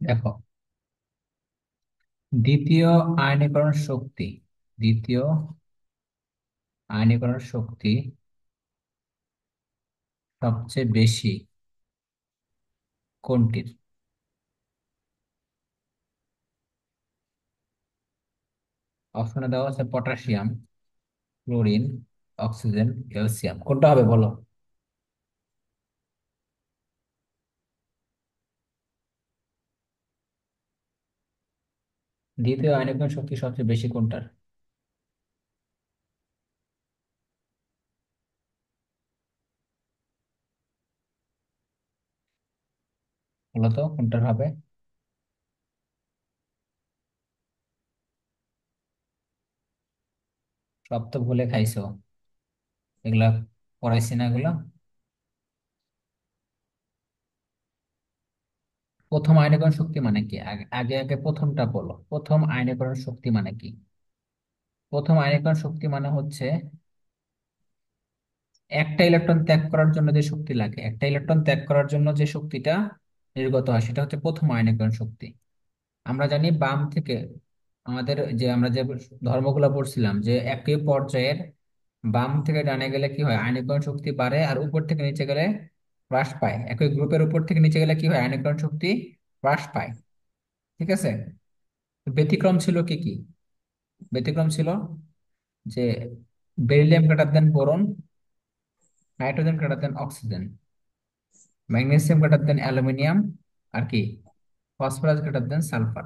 দেখো, দ্বিতীয় আয়নীকরণ শক্তি দ্বিতীয় আয়নীকরণ শক্তি সবচেয়ে বেশি কোনটির? অপশনে দেওয়া আছে পটাশিয়াম, ক্লোরিন, অক্সিজেন, ক্যালসিয়াম। কোনটা হবে বলো? দ্বিতীয় আয়নীকরণ শক্তি সবচেয়ে বেশি কোনটার? বলো তো কোনটার হবে। সব তো ভুলে খাইছো, এগুলা পড়াইছি না এগুলা। প্রথম আয়নীকরণ শক্তি মানে কি? আগে আগে আগে প্রথমটা বলো, প্রথম আয়নীকরণ শক্তি মানে কি? প্রথম আয়নীকরণ শক্তি মানে হচ্ছে একটা ইলেকট্রন ত্যাগ করার জন্য যে শক্তি লাগে, একটা ইলেকট্রন ত্যাগ করার জন্য যে শক্তিটা নির্গত হয় সেটা হচ্ছে প্রথম আয়নীকরণ শক্তি। আমরা জানি বাম থেকে আমাদের যে আমরা যে ধর্মগুলো পড়ছিলাম যে একই পর্যায়ের বাম থেকে ডানে গেলে কি হয়, আয়নীকরণ শক্তি বাড়ে, আর উপর থেকে নিচে গেলে হ্রাস পায়। একই গ্রুপের উপর থেকে নিচে গেলে কি হয়, আয়নীকরণ শক্তি হ্রাস পায়। ঠিক আছে। ব্যতিক্রম ছিল কি কি? ব্যতিক্রম ছিল যে beryllium greater than boron, nitrogen greater than oxygen, magnesium greater than aluminium, আর কি ফসফরাস গ্রেটার দেন সালফার।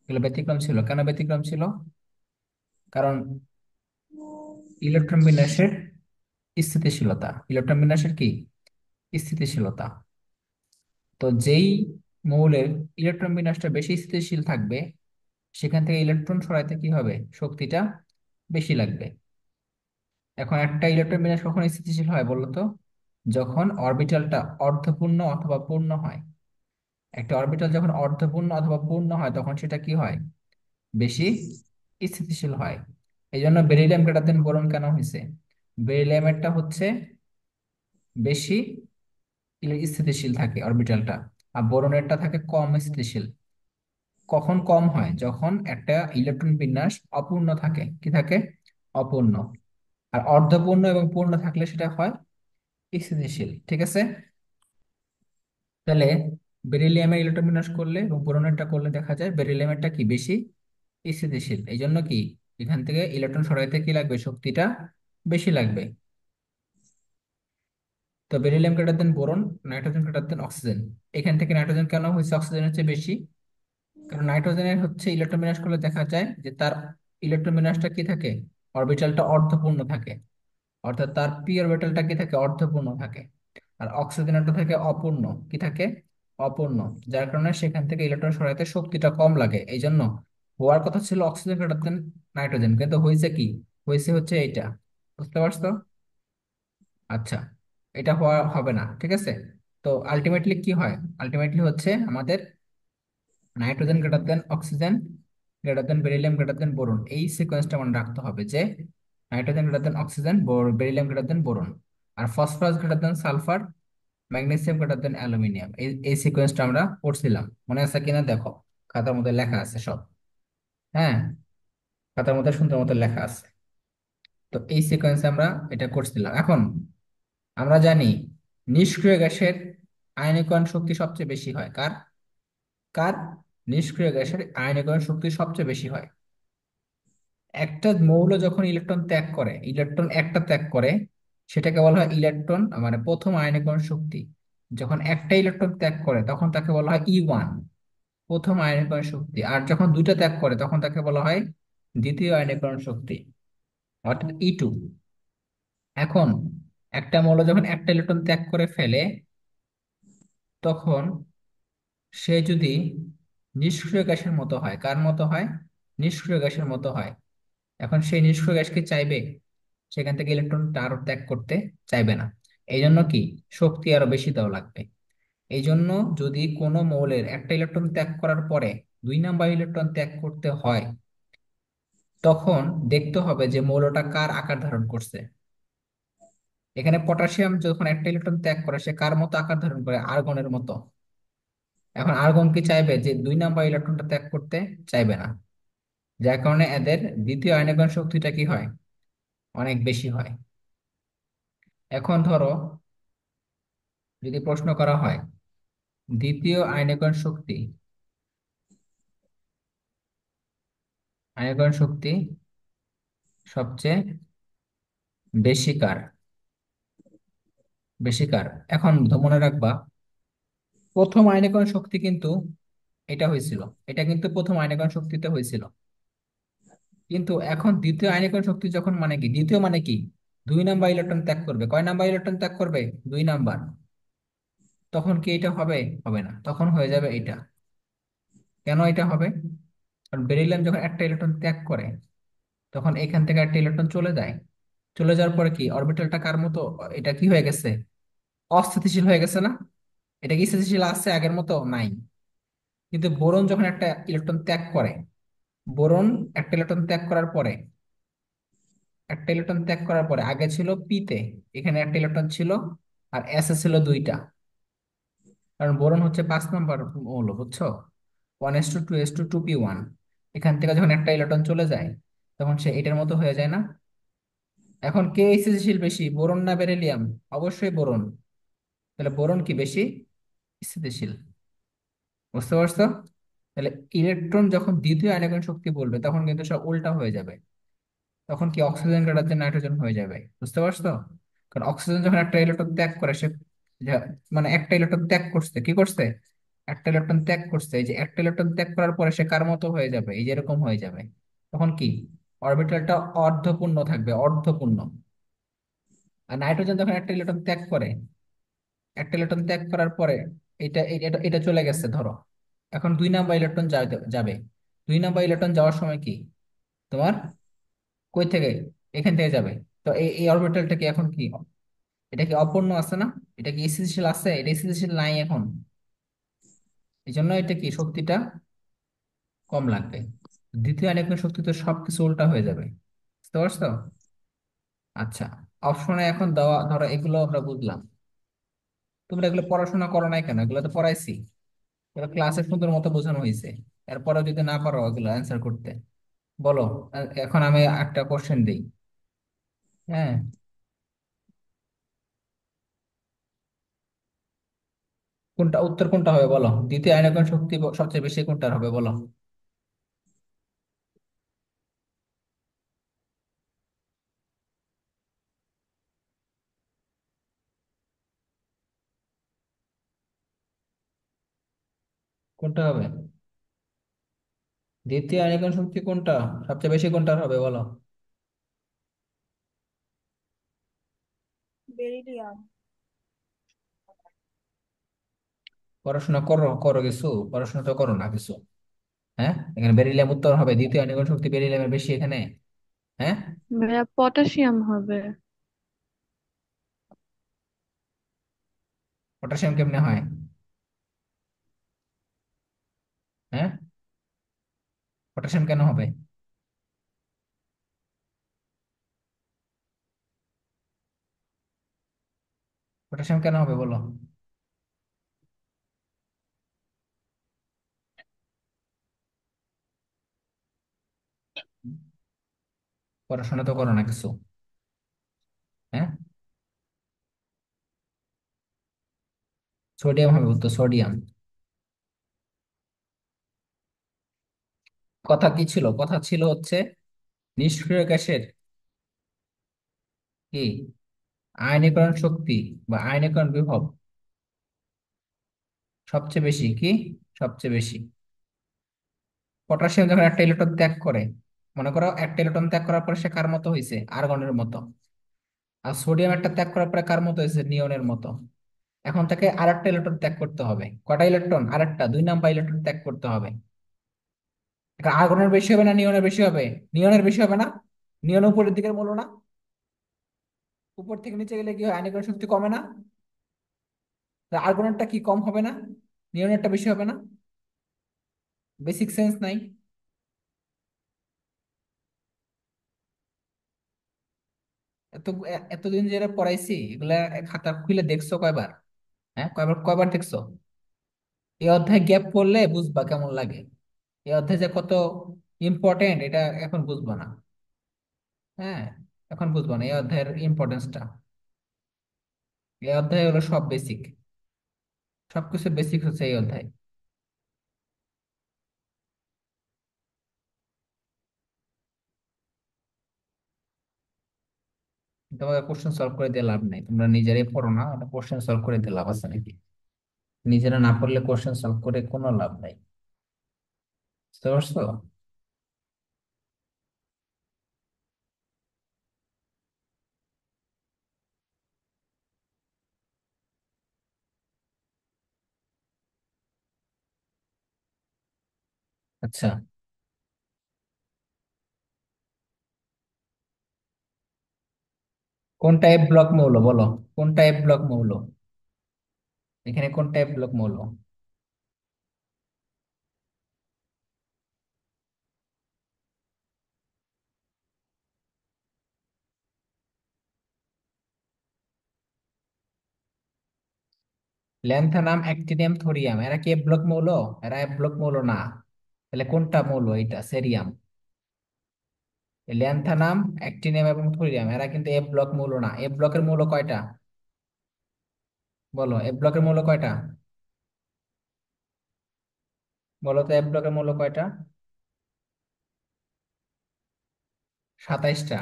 এগুলো ব্যতিক্রম ছিল। কেন ব্যতিক্রম ছিল? কারণ ইলেকট্রন বিন্যাসের স্থিতিশীলতা, ইলেকট্রন বিন্যাসের কি স্থিতিশীলতা। তো যেই মৌলের ইলেকট্রন বিন্যাসটা বেশি স্থিতিশীল থাকবে, সেখান থেকে ইলেকট্রন সরাইতে কি হবে, শক্তিটা বেশি লাগবে। এখন একটা ইলেকট্রন বিন্যাস কখন স্থিতিশীল হয় বলো তো? যখন অরবিটালটা অর্ধপূর্ণ অথবা পূর্ণ হয়। একটা অরবিটাল যখন অর্ধপূর্ণ অথবা পূর্ণ হয় তখন সেটা কি হয়, বেশি স্থিতিশীল হয়। এই জন্য বেরিলিয়াম গ্রেটার দেন বোরন কেন হয়েছে? বেরিলিয়ামেরটা হচ্ছে বেশি স্থিতিশীল থাকে অরবিটালটা, আর বোরনেরটা থাকে কম স্থিতিশীল। কখন কম হয়? যখন একটা ইলেকট্রন বিন্যাস অপূর্ণ থাকে। কি থাকে? অপূর্ণ। আর অর্ধপূর্ণ এবং পূর্ণ থাকলে সেটা হয় স্থিতিশীল। ঠিক আছে। তাহলে বেরিলিয়ামের ইলেকট্রন বিন্যাস করলে এবং বোরনেরটা করলে দেখা যায় বেরিলিয়ামেরটা কি বেশি স্থিতিশীল। এই জন্য কি এখান থেকে ইলেকট্রন সরাইতে কি লাগবে, শক্তিটা বেশি লাগবে। তো beryllium greater than boron, nitrogen greater than oxygen. এখান থেকে নাইট্রোজেন কেন হয়েছে অক্সিজেনের চেয়ে বেশি? কারণ নাইট্রোজেনের হচ্ছে ইলেকট্রন বিন্যাস করলে দেখা যায় যে তার ইলেকট্রন বিন্যাসটা কি থাকে, অরবিটালটা অর্ধপূর্ণ থাকে। অর্থাৎ তার পি অরবিটালটা কি থাকে, অর্ধপূর্ণ থাকে। আর অক্সিজেনটা থাকে অপূর্ণ। কি থাকে? অপূর্ণ। যার কারণে সেখান থেকে ইলেকট্রন সরাইতে শক্তিটা কম লাগে। এই জন্য হওয়ার কথা ছিল অক্সিজেন গ্রেটার দেন নাইট্রোজেন, কিন্তু হয়েছে কি, হয়েছে হচ্ছে এইটা। বুঝতে পারছো? আচ্ছা, এটা হওয়া হবে না। ঠিক আছে। তো আলটিমেটলি কি হয়? আলটিমেটলি হচ্ছে আমাদের nitrogen greater than oxygen greater than beryllium greater than boron, এই সিকোয়েন্সটা মনে রাখতে হবে যে nitrogen greater than oxygen, beryllium greater than boron, আর phosphorus greater than sulphur, magnesium greater than aluminium. এই এই সিকোয়েন্সটা আমরা পড়ছিলাম, মনে আছে কিনা দেখো, খাতার মধ্যে লেখা আছে সব। হ্যাঁ, খাতার মধ্যে সুন্দর মতো লেখা আছে। তো এই সিকোয়েন্সে আমরা এটা করছিলাম। এখন আমরা জানি নিষ্ক্রিয় গ্যাসের আয়নীকরণ শক্তি সবচেয়ে বেশি হয় কার? কার? নিষ্ক্রিয় গ্যাসের আয়নীকরণ শক্তি সবচেয়ে বেশি হয়। একটা মৌল যখন ইলেকট্রন ত্যাগ করে, ইলেকট্রন একটা ত্যাগ করে, সেটাকে বলা হয় ইলেকট্রন মানে প্রথম আয়নীকরণ শক্তি। যখন একটা ইলেকট্রন ত্যাগ করে তখন তাকে বলা হয় ই 1, প্রথম আয়নীকরণ শক্তি। আর যখন দুইটা ত্যাগ করে তখন তাকে বলা হয় দ্বিতীয় আয়নীকরণ শক্তি, অর্থাৎ ই 2। এখন একটা মৌল যখন একটা ইলেকট্রন ত্যাগ করে ফেলে, তখন সে যদি নিষ্ক্রিয় গ্যাসের মতো হয়, কার মতো হয়? নিষ্ক্রিয় গ্যাসের মতো হয়। এখন সেই নিষ্ক্রিয় গ্যাসকে চাইবে সেখান থেকে ইলেকট্রনটা আরো ত্যাগ করতে, চাইবে না। এই জন্য কি শক্তি আরো বেশি দেওয়া লাগবে। এই জন্য যদি কোনো মৌলের একটা ইলেকট্রন ত্যাগ করার পরে 2 নাম্বার ইলেকট্রন ত্যাগ করতে হয়, তখন দেখতে হবে যে মৌলটা কার আকার ধারণ করছে। এখানে পটাশিয়াম যখন একটা ইলেকট্রন ত্যাগ করে সে কার মতো আকার ধারণ করে, আর্গনের মতো। এখন আর্গন কি চাইবে যে 2 নাম্বার ইলেকট্রনটা ত্যাগ করতে? চাইবে না। যার কারণে এদের দ্বিতীয় আয়নীকরণ শক্তিটা কি হয়? অনেক বেশি হয়। এখন ধরো, যদি প্রশ্ন করা হয় দ্বিতীয় আয়নীকরণ শক্তি, আয়নীকরণ শক্তি সবচেয়ে বেশি কার? বেশি কার? এখন মনে রাখবা, প্রথম আয়নীকরণ শক্তি কিন্তু এটা হয়েছিল, এটা কিন্তু প্রথম আয়নীকরণ শক্তিতে হয়েছিল। কিন্তু এখন দ্বিতীয় আয়নীকরণ শক্তি যখন, মানে কি দ্বিতীয় মানে কি, 2 নাম্বার ইলেকট্রন ত্যাগ করবে। কয় নাম্বার ইলেকট্রন ত্যাগ করবে? 2 নাম্বার। তখন কি এটা হবে? হবে না, তখন হয়ে যাবে এটা। কেন এটা হবে? কারণ বেরিলিয়াম যখন একটা ইলেকট্রন ত্যাগ করে, তখন এখান থেকে একটা ইলেকট্রন চলে যায়। চলে যাওয়ার পরে কি অরবিটালটা কার মতো? এটা কি হয়ে গেছে? অস্থিতিশীল হয়ে গেছে না? এটা কি স্থিতিশীল আছে? আগের মতো নাই। কিন্তু বোরন যখন একটা ইলেকট্রন ত্যাগ করে, বোরন একটা ইলেকট্রন ত্যাগ করার পরে, একটা ইলেকট্রন ত্যাগ করার পরে আগে ছিল পিতে, এখানে একটা ইলেকট্রন ছিল, আর এস এ ছিল 2টা। কারণ বোরন হচ্ছে 5 নাম্বার মৌল, বুঝছো? 1s2 2s2 2p1। এখান থেকে যখন একটা ইলেকট্রন চলে যায়, তখন সে এটার মতো হয়ে যায় না? এখন কে স্থিতিশীল বেশি, বোরন না বেরিলিয়াম? অবশ্যই বোরন। তাহলে বোরন কি বেশি স্থিতিশীল? বুঝতে পারছো? তাহলে ইলেকট্রন যখন দ্বিতীয় আয়নীকরণ শক্তি বলবে, তখন কিন্তু সব উল্টা হয়ে যাবে। তখন কি অক্সিজেন কাটাচ্ছে নাইট্রোজেন হয়ে যাবে। বুঝতে পারছো? কারণ অক্সিজেন যখন একটা ইলেকট্রন ত্যাগ করে, সে মানে একটা ইলেকট্রন ত্যাগ করছে, কি করছে? একটা ইলেকট্রন ত্যাগ করছে। এই যে একটা ইলেকট্রন ত্যাগ করার পরে সে কার মতো হয়ে যাবে? এই যে এরকম হয়ে যাবে। তখন কি অরবিটালটা অর্ধপূর্ণ থাকবে, অর্ধপূর্ণ। আর নাইট্রোজেন যখন একটা ইলেকট্রন ত্যাগ করে, একটা ইলেকট্রন ত্যাগ করার পরে এটা এটা এটা চলে গেছে ধরো, এখন 2 নাম্বার ইলেকট্রন যাবে। 2 নাম্বার ইলেকট্রন যাওয়ার সময় কি তোমার, কই থেকে? এখান থেকে যাবে। তো এই এই অরবিটালটা কি এখন কি, এটা কি অপূর্ণ আছে না? এটা কি স্থিতিশীল আছে? এটা স্থিতিশীল নাই এখন। এই জন্য এটা কি শক্তিটা কম লাগবে। দ্বিতীয় আরেকটা শক্তি তো সবকিছু উল্টা হয়ে যাবে। বুঝতে পারছো? আচ্ছা, অপশনে এখন দেওয়া ধরো, এগুলো আমরা বুঝলাম। তোমরা এগুলো পড়াশোনা করো নাই কেন? এগুলো তো পড়াইছি, এগুলো ক্লাসে সুন্দর মতো বোঝানো হয়েছে। এরপরেও যদি না পারো এগুলো অ্যান্সার করতে, বলো। এখন আমি একটা কোশ্চেন দিই। হ্যাঁ, কোনটা উত্তর কোনটা হবে বলো? দ্বিতীয় আয়নকরণ শক্তি সবচেয়ে বেশি কোনটার হবে বলো? কোনটা হবে? দ্বিতীয় আয়নিকন শক্তি কোনটা সবচেয়ে বেশি, কোনটার হবে বলো? বেরিলিয়াম। পড়াশোনা করো, করো কিছু? পড়াশোনা তো করো না কিছু। হ্যাঁ, এখানে বেরিলিয়াম উত্তর হবে, দ্বিতীয় আয়নিকন শক্তি বেরিলিয়ামের বেশি এখানে। হ্যাঁ, ভাইয়া পটাশিয়াম হবে। পটাশিয়াম কেমনে হয়? হ্যাঁ, পটাশিয়াম কেন হবে? পটাশিয়াম কেন হবে বলো? পড়াশোনা তো করো না কিছু। হ্যাঁ, সোডিয়াম হবে উত্তর, সোডিয়াম। কথা কি ছিল? কথা ছিল হচ্ছে নিষ্ক্রিয় গ্যাসের কি আয়নীকরণ শক্তি বা আয়নীকরণ বিভব সবচেয়ে বেশি কি? সবচেয়ে বেশি। পটাশিয়াম যখন একটা ইলেকট্রন ত্যাগ করে, মনে করো একটা ইলেকট্রন ত্যাগ করার পরে সে কার মতো হয়েছে? আর্গনের মতো। আর সোডিয়াম একটা ত্যাগ করার পরে কার মতো হয়েছে? নিয়নের মতো। এখন তাকে আরেকটা ইলেকট্রন ত্যাগ করতে হবে। কটা ইলেকট্রন? আরেকটা 2 নাম্বার ইলেকট্রন ত্যাগ করতে হবে। এটা আর্গনের বেশি হবে না নিয়নের বেশি হবে? নিয়নের বেশি হবে না? নিয়ন উপরের দিকের বলো না? উপর থেকে নিচে গেলে কি হয়, আয়নীকরণ শক্তি কমে না? তা আর্গনেরটা কি কম হবে না? নিয়নেরটা বেশি হবে না? বেসিক সেন্স নাই? এতদিন যেটা পড়াইছি এগুলা খাতা খুলে দেখছো কয়বার? হ্যাঁ, কয়বার কয়বার দেখছো? এই অধ্যায় গ্যাপ পড়লে বুঝবা কেমন লাগে। এই অধ্যায় যে কত ইম্পর্টেন্ট এটা এখন বুঝবা না। হ্যাঁ, এখন বুঝবা না এই অধ্যায়ের ইম্পর্টেন্সটা। এই অধ্যায় হলো সব বেসিক, সবকিছু বেসিক হচ্ছে এই অধ্যায়। তোমাকে কোশ্চেন সলভ করে দিয়ে লাভ নাই, তোমরা নিজেরাই পড়ো না, কোশ্চেন সলভ করে দিয়ে লাভ আছে নাকি? নিজেরা না পড়লে কোশ্চেন সলভ করে কোনো লাভ নাই। বুঝতে পারছো? আচ্ছা, কোন টাইপ ব্লক মৌল বলো? কোন টাইপ ব্লক মৌল? এখানে কোন টাইপ ব্লক মৌল? ল্যান্থানাম, অ্যাক্টিনিয়াম, থোরিয়াম, এরা কি এফ ব্লক মৌল? এরা এফ ব্লক মৌল না। তাহলে কোনটা মৌল? এটা সেরিয়াম। এই ল্যান্থানাম, অ্যাক্টিনিয়াম এবং থোরিয়াম এরা কিন্তু এফ ব্লক মৌল না। এফ ব্লকের মৌল কয়টা? বলো, এফ ব্লকের মৌল কয়টা? বলো তো, এফ ব্লকের মৌল কয়টা? 27টা।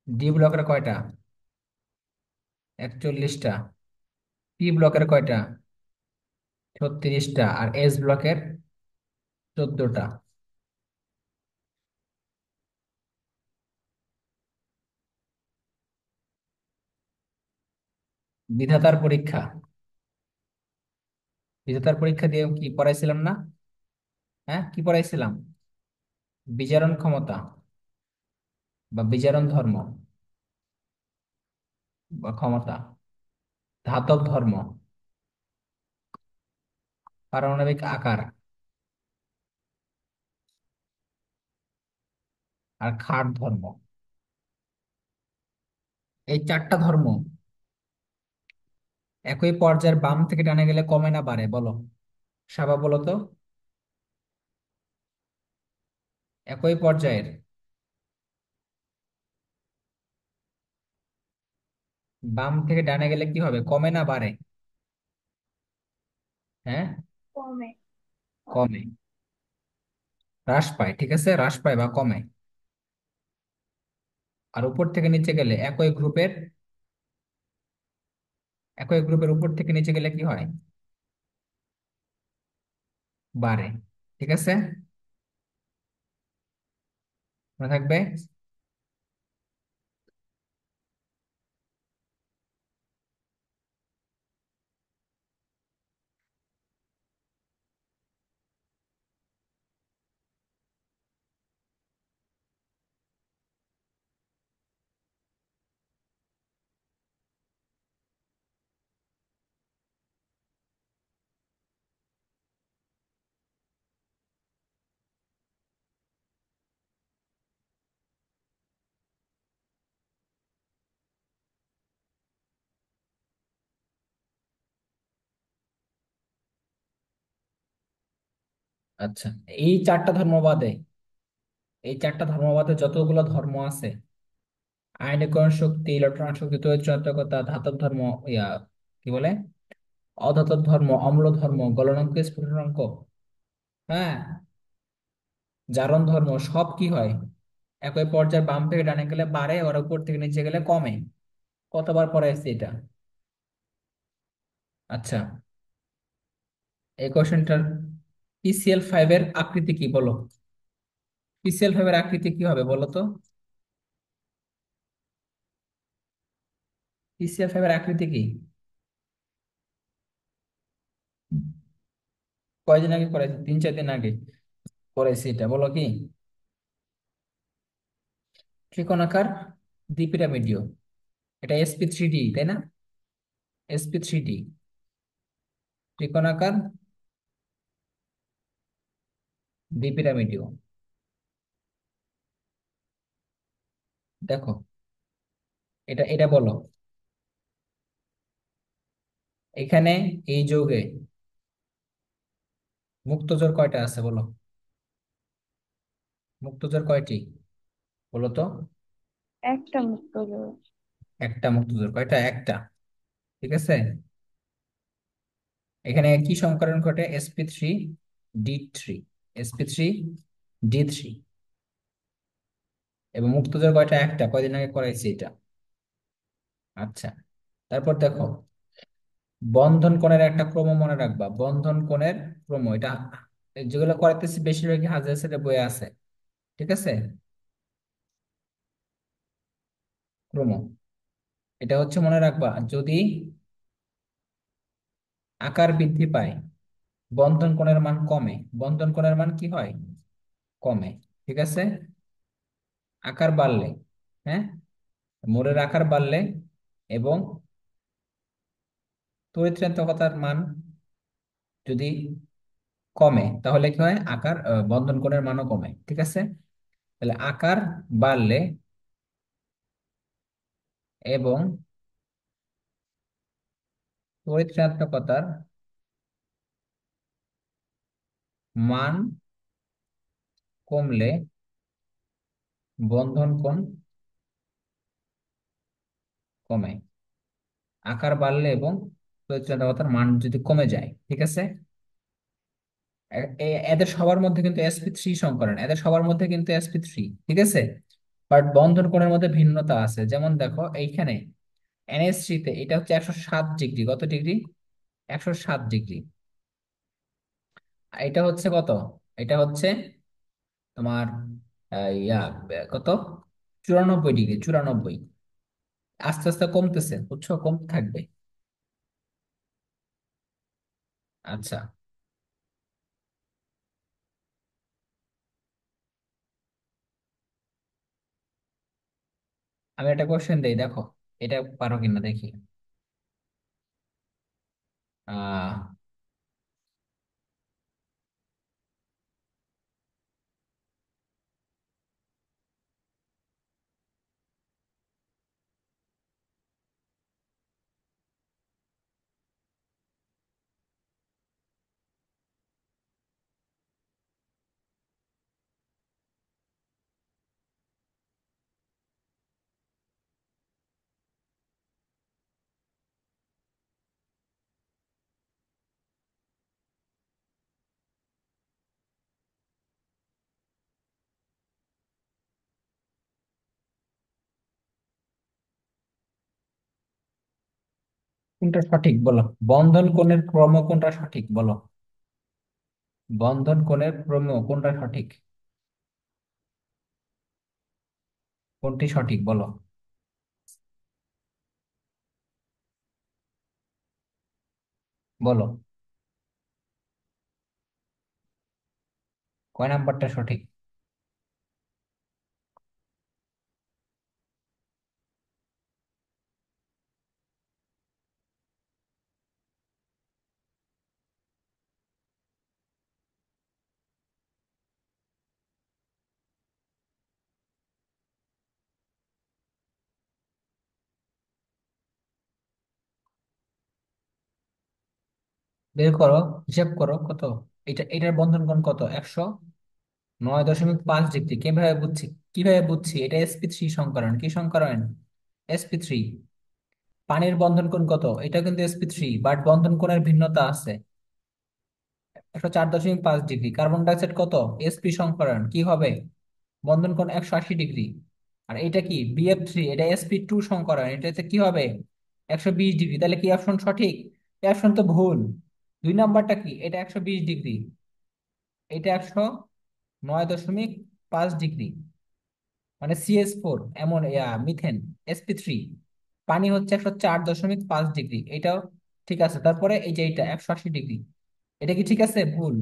ডি ব্লকের কয়টা? 41টা। পি ব্লকের কয়টা? 36টা। আর এস ব্লকের 14টা। বিধাতার পরীক্ষা। বিধাতার পরীক্ষা দিয়ে কি পড়াইছিলাম না? হ্যাঁ, কি পড়াইছিলাম? বিজারণ ক্ষমতা বা বিজারণ ধর্ম বা ক্ষমতা, ধাতব ধর্ম, পারমাণবিক আকার, আর ক্ষার ধর্ম। এই চারটা ধর্ম একই পর্যায়ের বাম থেকে টানা গেলে কমে না বাড়ে বলো? সাবা বলো তো। একই পর্যায়ের বাম থেকে ডানে গেলে কি হবে, কমে না বাড়ে? হ্যাঁ, কমে। কমে। হ্রাস পায়, ঠিক আছে, হ্রাস পায় বা কমে। আর উপর থেকে নিচে গেলে একই গ্রুপের উপর থেকে নিচে গেলে কি হয়? বাড়ে। ঠিক আছে, মনে থাকবে। আচ্ছা, এই চারটা ধর্মবাদে এই চারটা ধর্মবাদে যতগুলো ধর্ম আছে, আয়নীকরণ শক্তি, ইলেকট্রন শক্তি, তড়িৎচুম্বকতা, ধাতব ধর্ম, ইয়া কি বলে, অধাতব ধর্ম, অম্ল ধর্ম, গলনাঙ্ক, স্ফুটনাঙ্ক, হ্যাঁ, জারণ ধর্ম, সব কি হয়? একই পর্যায়ে বাম থেকে ডানে গেলে বাড়ে, আর উপর থেকে নিচে গেলে কমে। কতবার পরে আসছে এটা? আচ্ছা, এই কোশ্চেনটার পিসিএল 5 এর আকৃতি কি বলো? পিসিএল 5 এর আকৃতি কি হবে বলো তো? পিসিএল 5 এর আকৃতি কি? কয়দিন আগে করাইছি, 3-4 দিন আগে করাইছি, এটা বলো কি? ত্রিকোণাকার দ্বিপিরামিডীয়। এটা sp3d, তাই না? sp3d, ত্রিকোণাকার দ্বিপিরামিডীয়। দেখো, এটা এটা বলো। এখানে এই যৌগে মুক্তজোড় কয়টা আছে বলো? মুক্তজোড় কয়টি বলো তো? একটা মুক্ত জোড়। একটা মুক্তজোড় কয়টা? একটা। ঠিক আছে। এখানে কি সংকরণ ঘটে? sp3 d3, sp3 d3। এবং মুক্তজোড় কয়টা? একটা, কয়দিন আগে করাইছি এটা। আচ্ছা, তারপর দেখো, বন্ধন কোণের একটা ক্রম মনে রাখবা। বন্ধন কোণের ক্রম, এটা যেগুলো করাইতেছি বেশিরভাগই হাজার সেটা বইয়ে আছে। ঠিক আছে। ক্রম, এটা হচ্ছে মনে রাখবা, যদি আকার বৃদ্ধি পায় বন্ধন কোণের মান কমে। বন্ধন কোণের মান কি হয়? কমে। ঠিক আছে। আকার বাড়লে, হ্যাঁ, মোড়ের আকার বাড়লে এবং তড়িৎ ঋণাত্মকতার মান যদি কমে, তাহলে কি হয়? আকার বন্ধন কোণের মানও কমে। ঠিক আছে। তাহলে আকার বাড়লে এবং তড়িৎ ঋণাত্মকতার মান কমলে বন্ধন কোণ কমে। আকার বাড়লে এবং তড়িৎ ঋণাত্মকতার মান যদি কমে যায়। ঠিক আছে। এদের সবার মধ্যে কিন্তু sp3 সংকরণ, এদের সবার মধ্যে কিন্তু sp3। ঠিক আছে। বাট বন্ধন কোণের মধ্যে ভিন্নতা আছে। যেমন দেখো এইখানে NH3 তে এটা হচ্ছে 107 ডিগ্রি। কত ডিগ্রি? 107 ডিগ্রি। এটা হচ্ছে কত? এটা হচ্ছে তোমার ইয়া কত, 94 ডিগ্রি, 94। আস্তে আস্তে কমতেছে, বুঝছো? কমতে থাকবে। আচ্ছা, আমি একটা কোশ্চেন দেই, দেখো এটা পারো কিনা দেখি। আহ কোনটা সঠিক বলো? বন্ধন কোণের ক্রম কোনটা সঠিক বলো? বন্ধন কোণের ক্রম কোনটা সঠিক? কোনটি সঠিক বলো? বলো, কয় নাম্বারটা সঠিক? বের করো, হিসাব করো কত। এটার বন্ধন কোণ কত? 109.5 ডিগ্রি। কিভাবে বুঝছি? কিভাবে বুঝছি? এটা sp3 সংকরণ। কি সংকরণ? sp3। পানির বন্ধন কোণ কত? এটা কিন্তু sp3, বাট বন্ধন কোণের ভিন্নতা আছে। 104.5 ডিগ্রি। কার্বন ডাইঅক্সাইড কত? sp সংকরণ, কি হবে? বন্ধন কোণ 180 ডিগ্রি। আর এটা কি? bf3, এটা sp2 সংকরণ, এটাতে কি হবে? 120 ডিগ্রি। তাহলে কি অপশন সঠিক? এই অপশন তো ভুল। 2 নাম্বারটা কি? এটা 120 ডিগ্রি, এটা 109.5 ডিগ্রি। মানে CH4, এমন মিথেন, sp3। পানি হচ্ছে 104.5 ডিগ্রি, এটাও ঠিক আছে। তারপরে এই যে এটা 180 ডিগ্রি, এটা কি ঠিক আছে? ভুল।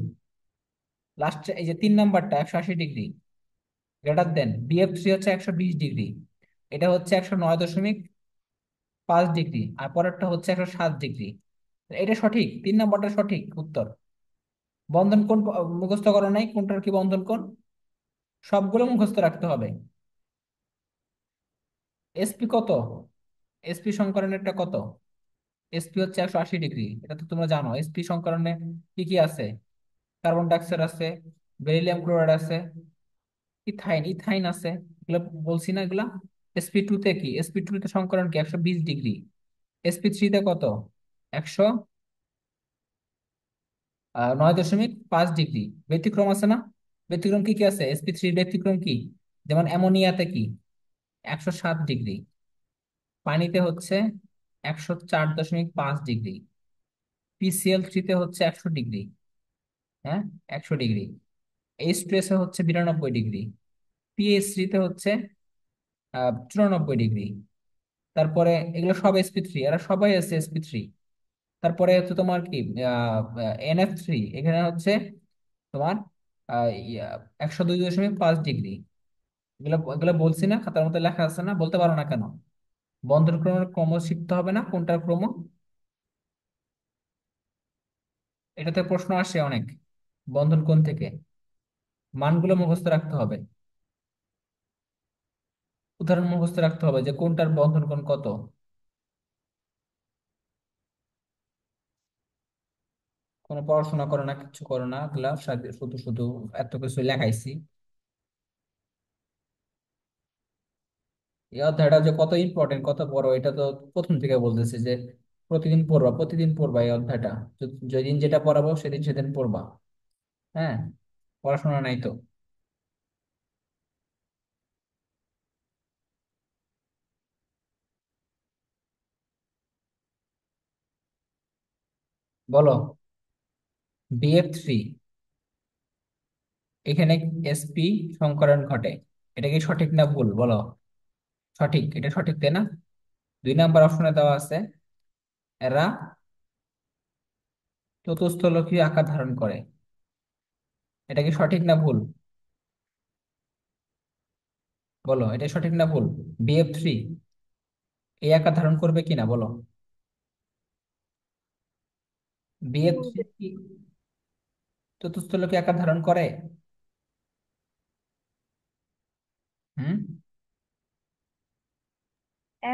লাস্ট এই যে 3 নাম্বারটা 180 ডিগ্রি, গ্রেটার দেন BF3 হচ্ছে 120 ডিগ্রি, এটা হচ্ছে 109.5 ডিগ্রি, আর পরেরটা হচ্ছে 107 ডিগ্রি। এটা সঠিক, 3 নাম্বারটা সঠিক উত্তর। বন্ধন কোণ মুখস্থ করো নাই? কোনটার কি বন্ধন কোণ? সবগুলো মুখস্থ রাখতে হবে। এসপি কত? এসপি সংকরণেরটা কত? এসপি হচ্ছে 180 ডিগ্রি, এটা তো তোমরা জানো। এসপি সংকরণে কি কি আছে? কার্বন ডাইঅক্সাইড আছে, বেরিলিয়াম ক্লোরাইড আছে, ইথাইন ইথাইন আছে। এগুলো বলছি না এগুলা। sp2 তে কি, sp2 তে সংকরণ কি 120 ডিগ্রি। sp3 তে কত? 109.5 ডিগ্রি। ব্যতিক্রম আছে না? ব্যতিক্রম কি কি আছে sp3 ব্যতিক্রম কি? যেমন অ্যামোনিয়াতে কি 107 ডিগ্রি, পানিতে হচ্ছে 104.5 ডিগ্রি, pCl3 তে হচ্ছে 100 ডিগ্রি। হ্যাঁ, 100 ডিগ্রি। H2S এ হচ্ছে 92 ডিগ্রি, pH3 তে হচ্ছে 94 ডিগ্রি। তারপরে এগুলো সব sp3, এরা সবাই আছে sp3। তারপরে হচ্ছে তোমার কি NF3, এখানে হচ্ছে তোমার 102.5 ডিগ্রি। এগুলো এগুলো বলছি না, খাতার মধ্যে লেখা আছে না? বলতে পারো না কেন? বন্ধন ক্রমের ক্রম শিখতে হবে না, কোনটার ক্রম? এটাতে প্রশ্ন আসে অনেক। বন্ধন কোণ থেকে মানগুলো মুখস্থ রাখতে হবে, উদাহরণ মুখস্থ রাখতে হবে যে কোনটার বন্ধন কোণ কত। কোনো পড়াশোনা করো না, কিছু করো না, এগুলা শুধু শুধু এত কিছু লেখাইছি। এই অধ্যায়টা যে কত ইম্পর্টেন্ট, কত বড়, এটা তো প্রথম থেকে বলতেছে যে প্রতিদিন পড়বা, প্রতিদিন পড়বা এই অধ্যায়টা। যেদিন যেটা পড়াবো সেদিন সেদিন পড়বা। হ্যাঁ, পড়াশোনা নাই তো। বলো। BF3, এখানে sp সংকরণ ঘটে, এটা কি সঠিক না ভুল বলো? সঠিক, এটা সঠিক তাই না? 2 নাম্বার অপশনে দেওয়া আছে এরা চতুস্থলকীয় আকার ধারণ করে, এটা কি সঠিক না ভুল? বলো, এটা সঠিক না ভুল? BF3 এই আকার ধারণ করবে কিনা বলো? BF3 কি চতুস্থলকীয় আকার ধারণ করে? হুম।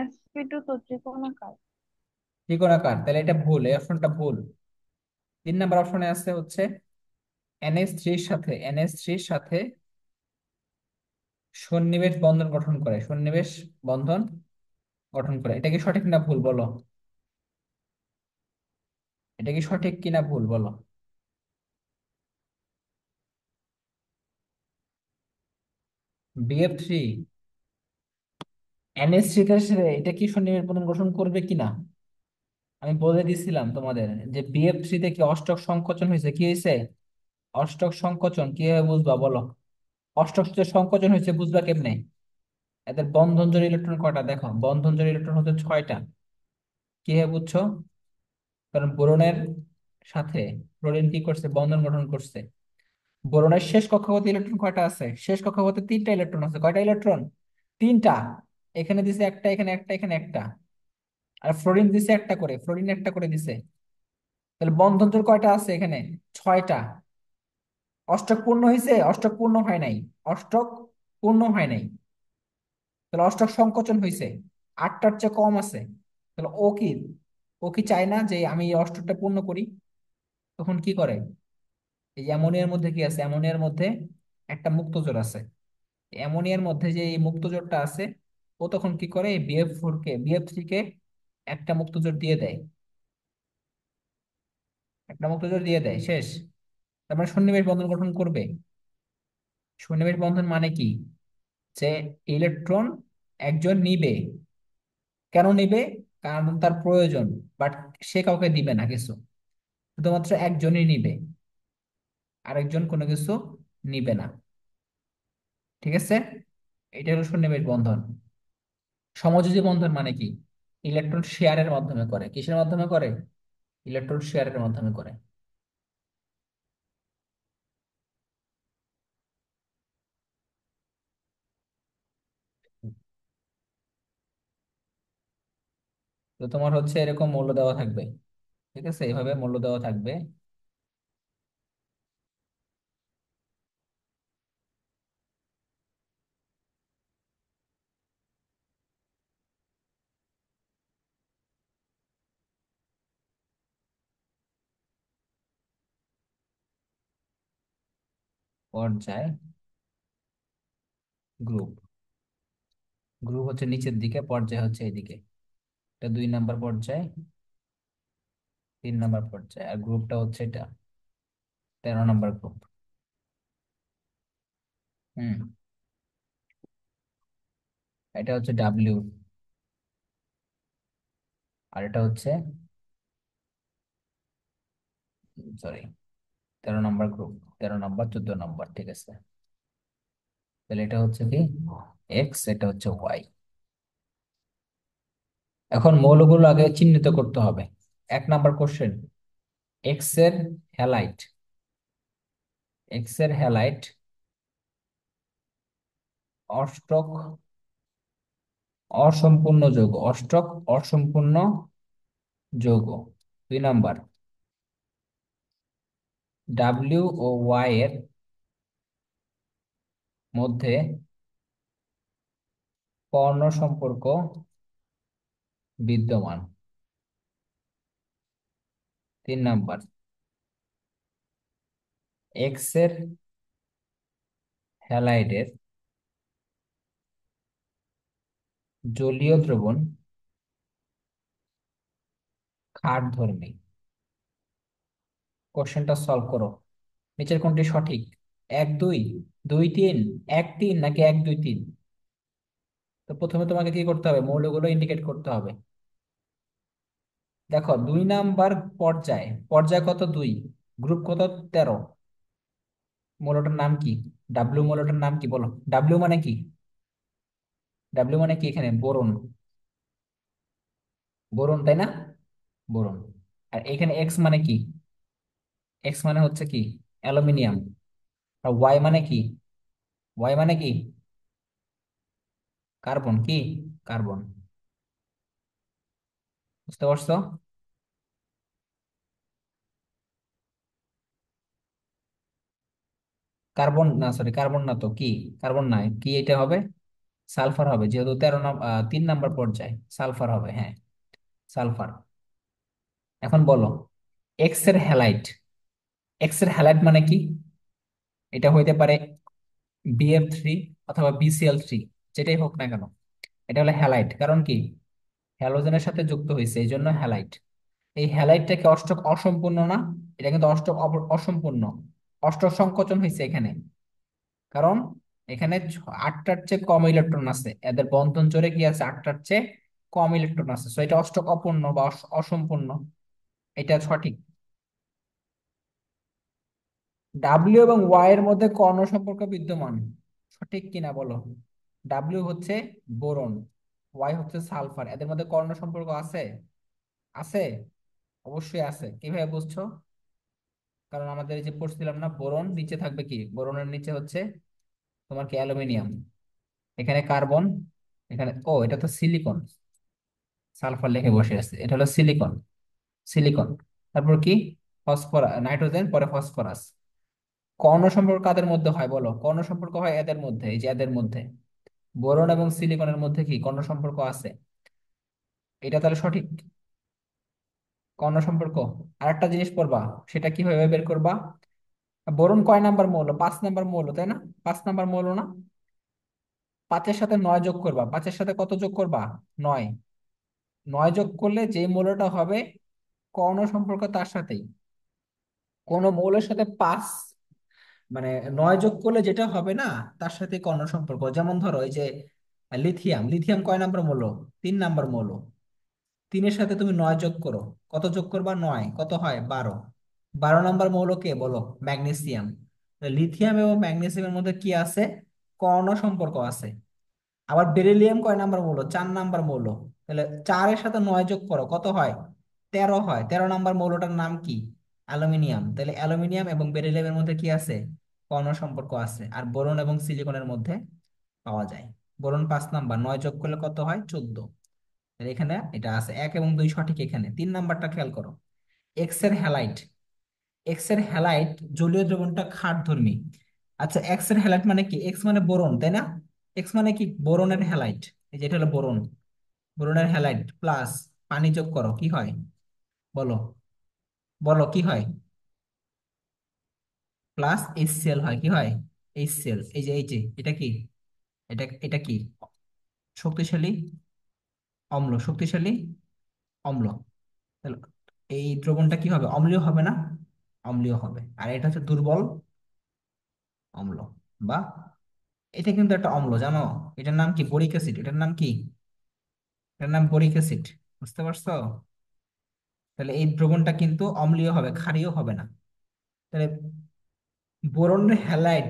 sp2 তো ত্রিকোণাকার। ত্রিকোণাকার, তাহলে এটা ভুল, এই অপশনটা ভুল। 3 নাম্বার অপশনে আছে হচ্ছে NH3 এর সাথে সন্নিবেশ বন্ধন গঠন করে, সন্নিবেশ বন্ধন গঠন করে। এটা কি সঠিক না ভুল বলো? এটা কি সঠিক কিনা ভুল বলো? BF3 NH3 এর সাথে এটা কি সন্নিবেশ বন্ধন গঠন করবে কিনা? আমি বলে দিছিলাম তোমাদের যে BF3 তে কি অষ্টক সংকোচন হয়েছে, কি হয়েছে? অষ্টক সংকোচন কিভাবে বুঝবা বলো? অষ্টক যে সংকোচন হয়েছে বুঝবা কেমনে? এদের বন্ধন জোড় ইলেকট্রন কয়টা দেখো, বন্ধন জোড় ইলেকট্রন হচ্ছে 6টা। কিভাবে বুঝছো? কারণ বোরনের সাথে ক্লোরিন কি করছে, বন্ধন গঠন করছে। বোরনের শেষ কক্ষপথে ইলেকট্রন কয়টা আছে? শেষ কক্ষপথে 3টা ইলেকট্রন আছে। কয়টা ইলেকট্রন? 3টা। এখানে দিছে একটা, এখানে একটা, এখানে একটা। আর ফ্লোরিন দিছে একটা করে, ফ্লোরিন একটা করে দিছে। তাহলে বন্ধন জোড় কয়টা আছে এখানে? 6টা। অষ্টক পূর্ণ হয়েছে? অষ্টক পূর্ণ হয় নাই। অষ্টক পূর্ণ হয় নাই, তাহলে অষ্টক সংকোচন হয়েছে। 8টার চেয়ে কম আছে। তাহলে ও কি চায় না যে আমি এই অষ্টকটা পূর্ণ করি? তখন কি করে? এই যে অ্যামোনিয়ার মধ্যে কি আছে, অ্যামোনিয়ার মধ্যে একটা মুক্তজোড় আছে। অ্যামোনিয়ার মধ্যে যে এই মুক্তজোড়টা আছে, ও তখন কি করে এই BF3 কে একটা মুক্তজোড় দিয়ে দেয়। একটা মুক্তজোড় দিয়ে দেয়, শেষ। তারপরে সন্নিবেশ বন্ধন গঠন করবে। সন্নিবেশ বন্ধন মানে কি? যে ইলেকট্রন একজন নিবে। কেন নিবে? কারণ তার প্রয়োজন। বাট সে কাউকে দিবে না কিছু, শুধুমাত্র একজনই নিবে, আরেকজন কোনো কিছু নিবে না। ঠিক আছে, এটা হলো সন্নিবেশ বন্ধন। সমযোজী বন্ধন মানে কি? ইলেকট্রন শেয়ারের মাধ্যমে করে। কিসের মাধ্যমে করে? ইলেকট্রন শেয়ারের মাধ্যমে করে। তো তোমার হচ্ছে এরকম মূল্য দেওয়া থাকবে। ঠিক আছে, এভাবে মূল্য দেওয়া থাকবে। পর্যায় গ্রুপ। গ্রুপ হচ্ছে নিচের দিকে, পর্যায় হচ্ছে এইদিকে। এটা 2 নাম্বার পর্যায়, 3 নাম্বার পর্যায়, আর গ্রুপটা হচ্ছে এটা 13 নাম্বার গ্রুপ। হুম। এটা হচ্ছে ডাব্লিউ, আর এটা হচ্ছে, sorry, 13 number group. 13 number, 14 number, ঠিক আছে। তাহলে এটা হচ্ছে কি এক্স, এটা হচ্ছে ওয়াই। এখন মৌলগুলো আগে চিহ্নিত করতে হবে। 1 নাম্বার কোশ্চেন, এক্স এর হ্যালাইট। এক্স এর হ্যালাইট অষ্টক অসম্পূর্ণ যৌগ, অষ্টক অসম্পূর্ণ যৌগ। 2 নাম্বার, ডাব্লিউ ও ওয়াই এর মধ্যে কর্ণ সম্পর্ক বিদ্যমান। 3 নাম্বার, এক্স এর হ্যালাইডের জলীয় দ্রবণ ক্ষারধর্মী। কোশ্চেনটা সলভ করো। নিচের কোনটি সঠিক? 1 2, 2 3, 1 3 নাকি 1 2 3? তো প্রথমে তোমাকে কি করতে হবে? মৌলগুলো ইন্ডিকেট করতে হবে। দেখো 2 নাম্বার পর্যায়, পর্যায় কত? 2। গ্রুপ কত? 13। মৌলটার নাম কি? ডাব্লিউ মৌলটার নাম কি বলো? ডাব্লিউ মানে কি? ডাব্লিউ মানে কি? এখানে বোরন। বোরন, তাই না? বোরন। আর এখানে এক্স মানে কি? এক্স মানে হচ্ছে কি? অ্যালুমিনিয়াম। আর ওয়াই মানে কি? ওয়াই মানে কি? কার্বন। কি? কার্বন। বুঝতে পারছো? কার্বন না, সরি, কার্বন না তো কি? কার্বন না, কি এটা হবে? সালফার হবে, যেহেতু 3 নাম্বার পর্যায়ে সালফার হবে, হ্যাঁ, সালফার। এখন বলো, এক্স এর হ্যালাইট। এক্স এর হ্যালাইট মানে কি? এটা হইতে পারে BF3 অথবা BCl3, যেটাই হোক না কেন, এটা হলো হ্যালাইট। কারণ কি? হ্যালোজেনের সাথে যুক্ত হয়েছে, এই জন্য হ্যালাইট। এই হ্যালাইটটাকে অষ্টক অসম্পূর্ণ না? এটা কিন্তু অষ্টক অসম্পূর্ণ। অষ্টক সংকোচন হয়েছে এখানে। কারণ এখানে 8টার চেয়ে কম ইলেকট্রন আছে, এদের বন্ধন জোড়ে কি আছে? 8টার চেয়ে কম ইলেকট্রন আছে, তো এটা অষ্টক অপূর্ণ বা অসম্পূর্ণ। এটা সঠিক। ডাব্লিউ এবং ওয়াই এর মধ্যে কর্ণ সম্পর্ক বিদ্যমান, সঠিক কিনা বলো? ডাব্লিউ হচ্ছে বোরন, ওয়াই হচ্ছে সালফার, এদের মধ্যে কর্ণ সম্পর্ক আছে? আছে, অবশ্যই আছে। কিভাবে বুঝছো? কারণ আমাদের এই যে পড়ছিলাম না, বোরন নিচে থাকবে কি? বোরনের নিচে হচ্ছে তোমার কি? অ্যালুমিনিয়াম। এখানে কার্বন, এখানে, ও এটা তো সিলিকন। সালফার লিখে বসে আছে, এটা হলো সিলিকন। সিলিকন। তারপর কি? ফসফরাস, নাইট্রোজেন, পরে ফসফরাস। কর্ণ সম্পর্ক কাদের মধ্যে হয় বলো? কর্ণ সম্পর্ক হয় এদের মধ্যে, এই যে এদের মধ্যে। বোরন এবং সিলিকনের মধ্যে কি কর্ণ সম্পর্ক আছে? এটা তাহলে সঠিক। কর্ণ সম্পর্ক। আরেকটা জিনিস পড়বা, সেটা কিভাবে বের করবা? বোরন কয় নাম্বার মৌল? 5 নাম্বার মৌল, তাই না? 5 নাম্বার মৌল না? 5-এর সাথে 9 যোগ করবা। 5-এর সাথে কত যোগ করবা? 9। 9 যোগ করলে যে মৌলটা হবে কর্ণ সম্পর্ক তার সাথেই। কোন মৌলের সাথে 5, মানে 9 যোগ করলে যেটা হবে না, তার সাথে কর্ণ সম্পর্ক। যেমন ধরো এই যে লিথিয়াম। লিথিয়াম কয় নাম্বার মৌল? 3 নাম্বার মৌল। 3-এর সাথে তুমি 9 যোগ করো। কত যোগ করবা? 9, কত হয়? 12। 12 নাম্বার মৌল কে বলো? ম্যাগনেসিয়াম। লিথিয়াম এবং ম্যাগনেসিয়ামের মধ্যে কি আছে? কর্ণ সম্পর্ক আছে। আবার বেরিলিয়াম কয় নাম্বার মৌল? 4 নাম্বার মৌল। তাহলে 4-এর সাথে 9 যোগ করো, কত হয়? 13 হয়। 13 নাম্বার মৌলটার নাম কি? অ্যালুমিনিয়াম। তাহলে অ্যালুমিনিয়াম এবং বেরিলিয়ামের মধ্যে কি আছে? কর্ণ সম্পর্ক আছে। আর বোরন এবং সিলিকনের মধ্যে পাওয়া যায়। বোরন 5 নাম্বার, 9 যোগ করলে কত হয়? 14। তাহলে এখানে এটা আছে, 1 এবং 2 সঠিক। এখানে 3 নাম্বারটা খেয়াল করো, এক্স এর হ্যালাইট। এক্স এর হ্যালাইট জলীয় দ্রবণটা ক্ষারধর্মী। আচ্ছা, এক্স এর হ্যালাইট মানে কি? এক্স মানে বোরন, তাই না? এক্স মানে কি? বোরনের হ্যালাইট। এই যে এটা হলো বোরন। বোরনের হ্যালাইট প্লাস পানি যোগ করো, কি হয়? বলো, বলো কি হয়? প্লাস HCl হয়, কি হয়? HCl, এই যে এটা কি? এটা কি? শক্তিশালী অম্ল, শক্তিশালী অম্ল। তাহলে এই দ্রবণটা কি হবে? অম্লীয় হবে না? অম্লীয় হবে। আর এটা হচ্ছে দুর্বল অম্ল, বা এটা কিন্তু একটা অম্ল, জানো? এটার নাম কি? Boric acid. এটার নাম কি? এটার নাম বোরিক অ্যাসিড। বুঝতে পারছো? তাহলে এই দ্রবণটা কিন্তু অম্লীয় হবে, ক্ষারীয় হবে না। তাহলে বোরন হ্যালাইড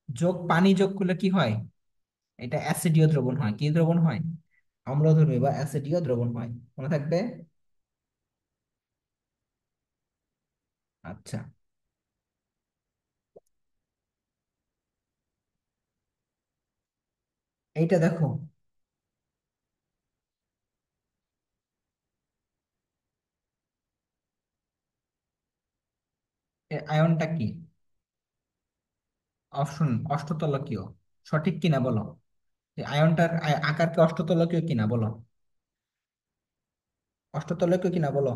যোগ পানি যোগ করলে কি হয়? এটা অ্যাসিডীয় দ্রবণ হয়। কি দ্রবণ হয়? অম্লধর্মী বা অ্যাসিডীয় দ্রবণ হয়। মনে থাকবে। আচ্ছা, এইটা দেখো। আয়নটা কি? অপশন অষ্টতলকীয়। সঠিক কিনা বলো? এই আয়নটার আকার কি অষ্টতলকীয় কিনা বলো? অষ্টতলকীয় কিনা বলো?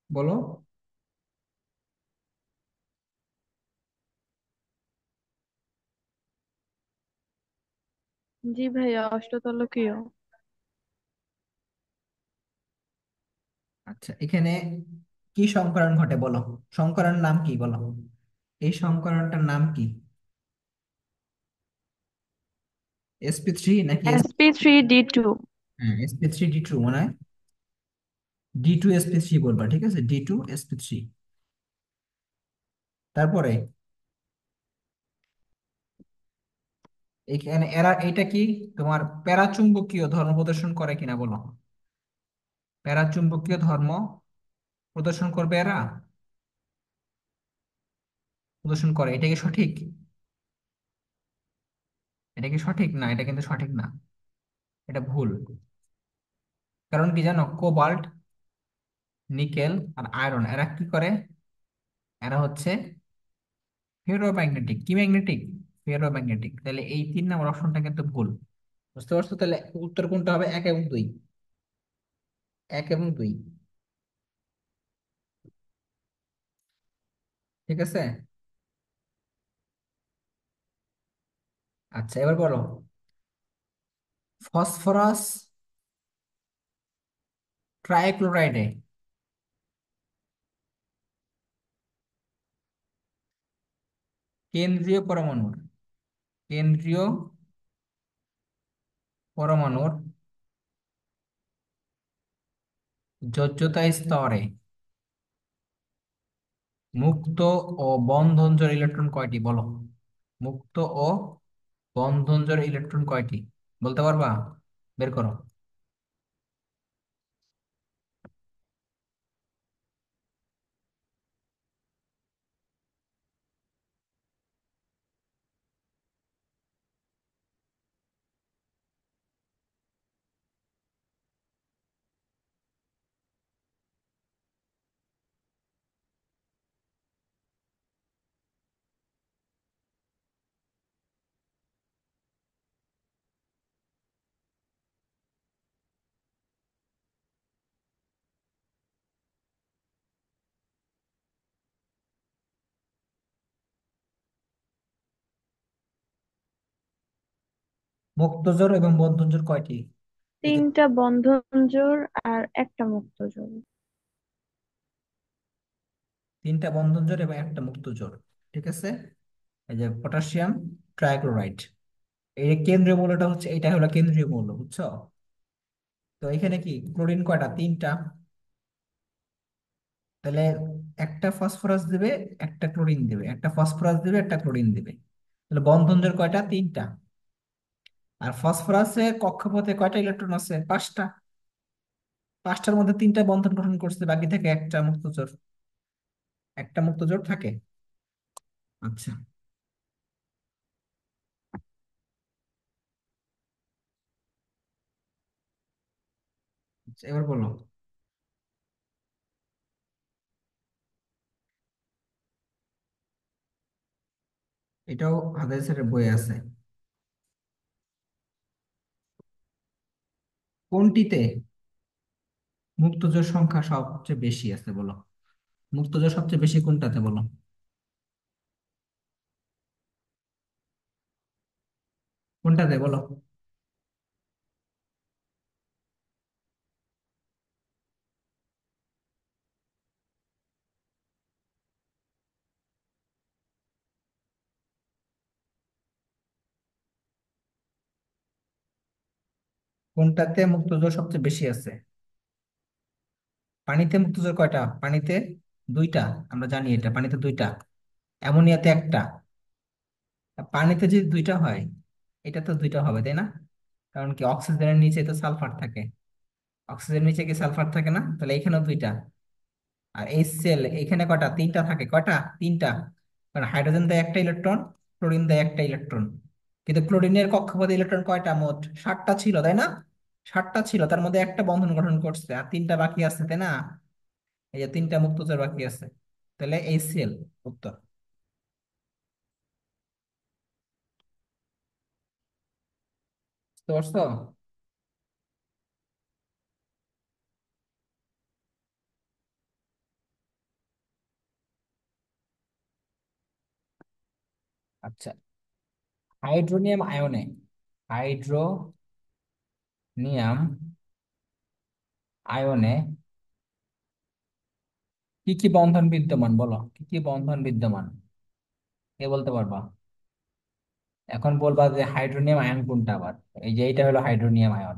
বলো। জি ভাইয়া, অষ্টতলকীয়। আচ্ছা, এখানে কি সংকরণ ঘটে বলো? সংকরণ নাম কি বলো? এই সংকরণটার নাম কি? sp3 নাকি sp3d2। হ্যাঁ, sp3d2 মনে হয়। D2sp3 বলবা, ঠিক আছে? D2sp3। তারপরে এখানে এরা এটা কি তোমার প্যারাচুম্বকীয় ধর্ম প্রদর্শন করে কিনা বলো? প্যারাচুম্বকীয় ধর্ম প্রদর্শন করবে এরা? প্রদর্শন করে, এটা কি সঠিক? এটা কি সঠিক? না, এটা কিন্তু সঠিক না। এটা ভুল। কারণ কি জানো? কোবাল্ট, নিকেল আর আয়রন এরা কি করে? এরা হচ্ছে ফেরোম্যাগনেটিক। কি ম্যাগনেটিক? ফেরোম্যাগনেটিক। তাহলে এই 3 নম্বর অপশনটা কিন্তু ভুল। বুঝতে পারছো? তাহলে উত্তর কোনটা হবে? 1 এবং 2। 1 এবং 2। ঠিক আছে। আচ্ছা, এবার বলো। ফসফরাস ট্রাইক্লোরাইডে কেন্দ্রীয় পরমাণুর কেন্দ্রীয় পরমাণুর যোজ্যতা স্তরে মুক্ত ও বন্ধনজোড় ইলেকট্রন কয়টি বলো? মুক্ত ও বন্ধনজোড় ইলেকট্রন কয়টি? বলতে পারবা? বের করো। মুক্তজোড় এবং বন্ধনজোড় কয়টি? এই যে তিনটা বন্ধন জোড় আর একটা মুক্ত জোড়। 3টা বন্ধনজোড় এবং একটা মুক্তজোড়। ঠিক আছে। এই যে পটাশিয়াম ট্রাইক্লোরাইড, এই যে কেন্দ্রীয় মৌলটা হচ্ছে, এটা হলো কেন্দ্রীয় মৌল, বুঝছো? তো এখানে কি ক্লোরিন কয়টা? 3টা। তাহলে একটা ফসফরাস দিবে, একটা ক্লোরিন দিবে, একটা ফসফরাস দিবে, একটা ক্লোরিন দিবে। তাহলে বন্ধনজোড় কয়টা? 3টা। আর ফসফরাসে কক্ষপথে কয়টা ইলেকট্রন আছে? 5টা। 5টার মধ্যে 3টা বন্ধন গঠন করছে, বাকি থেকে একটা মুক্তজোড়। একটা মুক্তজোড় থাকে। আচ্ছা। আচ্ছা, এবার বলো। এটাও হাদিসের বই আছে। কোনটিতে মুক্তজোড় সংখ্যা সবচেয়ে বেশি আছে বলো? মুক্তজোর সবচেয়ে বেশি কোনটাতে বলো? কোনটাতে বলো? কোনটাতে মুক্তজোর সবচেয়ে বেশি আছে? পানিতে মুক্তজোর কয়টা? পানিতে দুইটা। আমরা জানি এটা, পানিতে দুইটা, অ্যামোনিয়াতে একটা। পানিতে যদি দুইটা হয়, এটা তো দুইটা হবে তাই না? কারণ কি, অক্সিজেনের নিচে তো সালফার থাকে। অক্সিজেনের নিচে কি সালফার থাকে না? তাহলে এখানেও দুইটা। আর এই সেল এখানে কয়টা? তিনটা থাকে। কয়টা? তিনটা। কারণ হাইড্রোজেন দেয় একটা ইলেকট্রন, ক্লোরিন দেয় একটা ইলেকট্রন। কিন্তু ক্লোরিনের কক্ষপথে ইলেকট্রন কয়টা? মোট 7টা ছিল তাই না? 7টা ছিল, তার মধ্যে একটা বন্ধন গঠন করছে, আর তিনটা বাকি আছে তাই না? এই যে তিনটা মুক্তচর বাকি আছে। তাহলে এই সেল উত্তর। বুঝতে পারছো? আচ্ছা, হাইড্রোনিয়াম আয়নে, হাইড্রোনিয়াম আয়নে কি কি বন্ধন বিদ্যমান? বলো, কি কি বন্ধন বিদ্যমান? কে বলতে পারবা? এখন বলবা যে হাইড্রোনিয়াম আয়ন কোনটা আবার। এই যে এইটা হলো হাইড্রোনিয়াম আয়ন।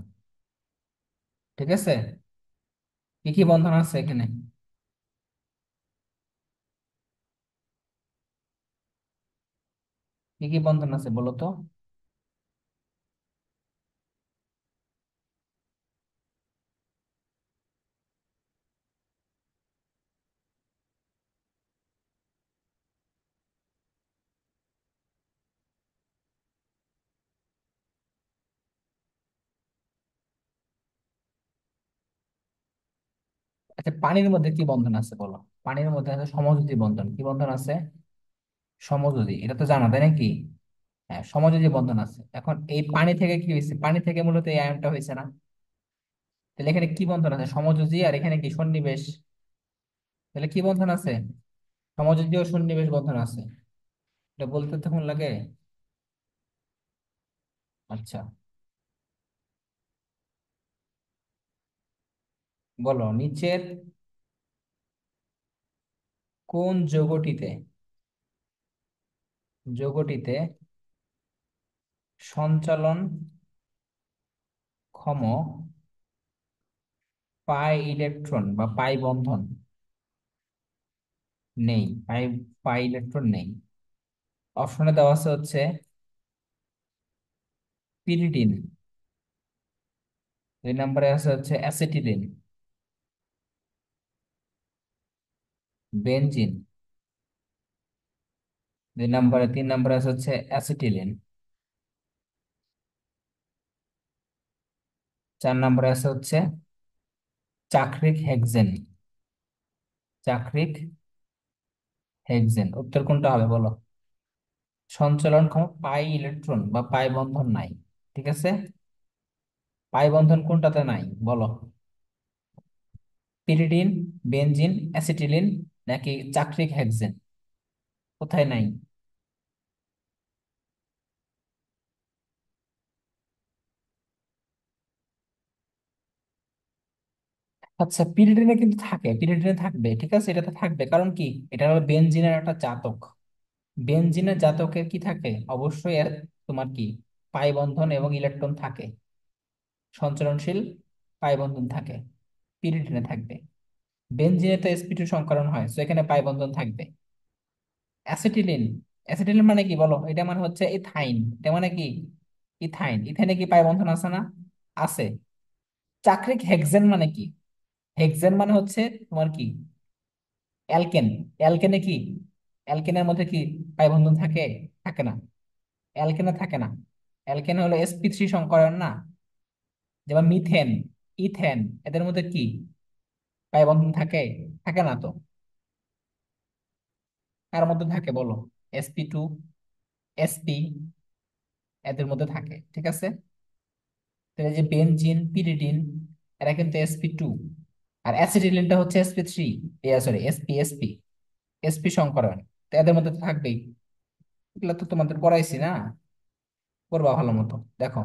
ঠিক আছে? কি কি বন্ধন আছে এখানে? কি কি বন্ধন আছে বলো তো? আচ্ছা, পানির মধ্যে কি বন্ধন আছে বলো? পানির মধ্যে আছে সমযোজী বন্ধন। কি বন্ধন আছে? সমযোজী, এটা তো জানা তাই নাকি? হ্যাঁ, সমযোজী বন্ধন আছে। এখন এই পানি থেকে কি হয়েছে? পানি থেকে মূলত এই আয়নটা হয়েছে না? তাহলে এখানে কি বন্ধন আছে? সমযোজী, আর এখানে কি সন্নিবেশ। তাহলে কি বন্ধন আছে? সমযোজী ও সন্নিবেশ বন্ধন আছে। এটা বলতে তখন লাগে। আচ্ছা, বলো নিচের কোন যৌগটিতে সঞ্চালন ক্ষম পাই ইলেকট্রন বা পাই বন্ধন নেই? পাই ইলেকট্রন নেই। অপশনে দেওয়া আছে হচ্ছে পিরিডিন, 2 নম্বরে আছে হচ্ছে অ্যাসিটিলিন, বেনজিন, 2 নম্বরে, 3 নম্বরে আছে হচ্ছে অ্যাসিটিলিন, 4 নম্বরে আছে হচ্ছে চাক্রিক হেক্সেন। চাক্রিক হেক্সেন, উত্তর কোনটা হবে বলো? সঞ্চালনক্ষম পাই ইলেকট্রন বা পাই বন্ধন নাই। ঠিক আছে? পাই বন্ধন কোনটাতে নাই বলো? পিরিডিন, বেনজিন, অ্যাসিটিলিন, নাকি চাক্রিক হেক্সেন? কোথায় নাই? আচ্ছা, পিরিডিনে কিন্তু থাকে, পিরিডিনে থাকবে, ঠিক আছে, এটাতে থাকবে। কারণ কি, এটা হলো বেনজিনের একটা জাতক। বেনজিনের জাতকের কি থাকে? অবশ্যই এর তোমার কি পাই বন্ধন এবং ইলেকট্রন থাকে, সঞ্চরণশীল পাই বন্ধন থাকে। পিরিডিনে থাকবে। বেনজিনে তো sp2 সংকরণ হয়, তো এখানে পাই বন্ধন থাকবে। অ্যাসিটিলিন, অ্যাসিটিলিন মানে কি বলো? এটা মানে হচ্ছে ইথাইন। এটা মানে কি? ইথাইন। ইথাইনে কি পাই বন্ধন আছে না? আছে। চাক্রিক হেক্সেন মানে কি? হেক্সেন মানে হচ্ছে তোমার কি অ্যালকেন। অ্যালকেনে কি, অ্যালকেনের মধ্যে কি পাই বন্ধন থাকে? থাকে না। অ্যালকেনে থাকে না। অ্যালকেন হলো sp3 সংকরণ না? যেমন মিথেন, ইথেন, এদের মধ্যে কি পাই বন্ধন থাকে? থাকে না তো। কার মধ্যে থাকে বলো? sp2, sp, এদের মধ্যে থাকে। ঠিক আছে? তাহলে যে বেনজিন, পিরিডিন, এরা কিন্তু sp2, আর অ্যাসিটিলিনটা হচ্ছে sp3, সরি sp sp সংকরণ। তো এদের মধ্যে তো থাকবেই। এগুলো তো তোমাদের পড়াইছি না, পড়বা ভালো মতো। দেখো,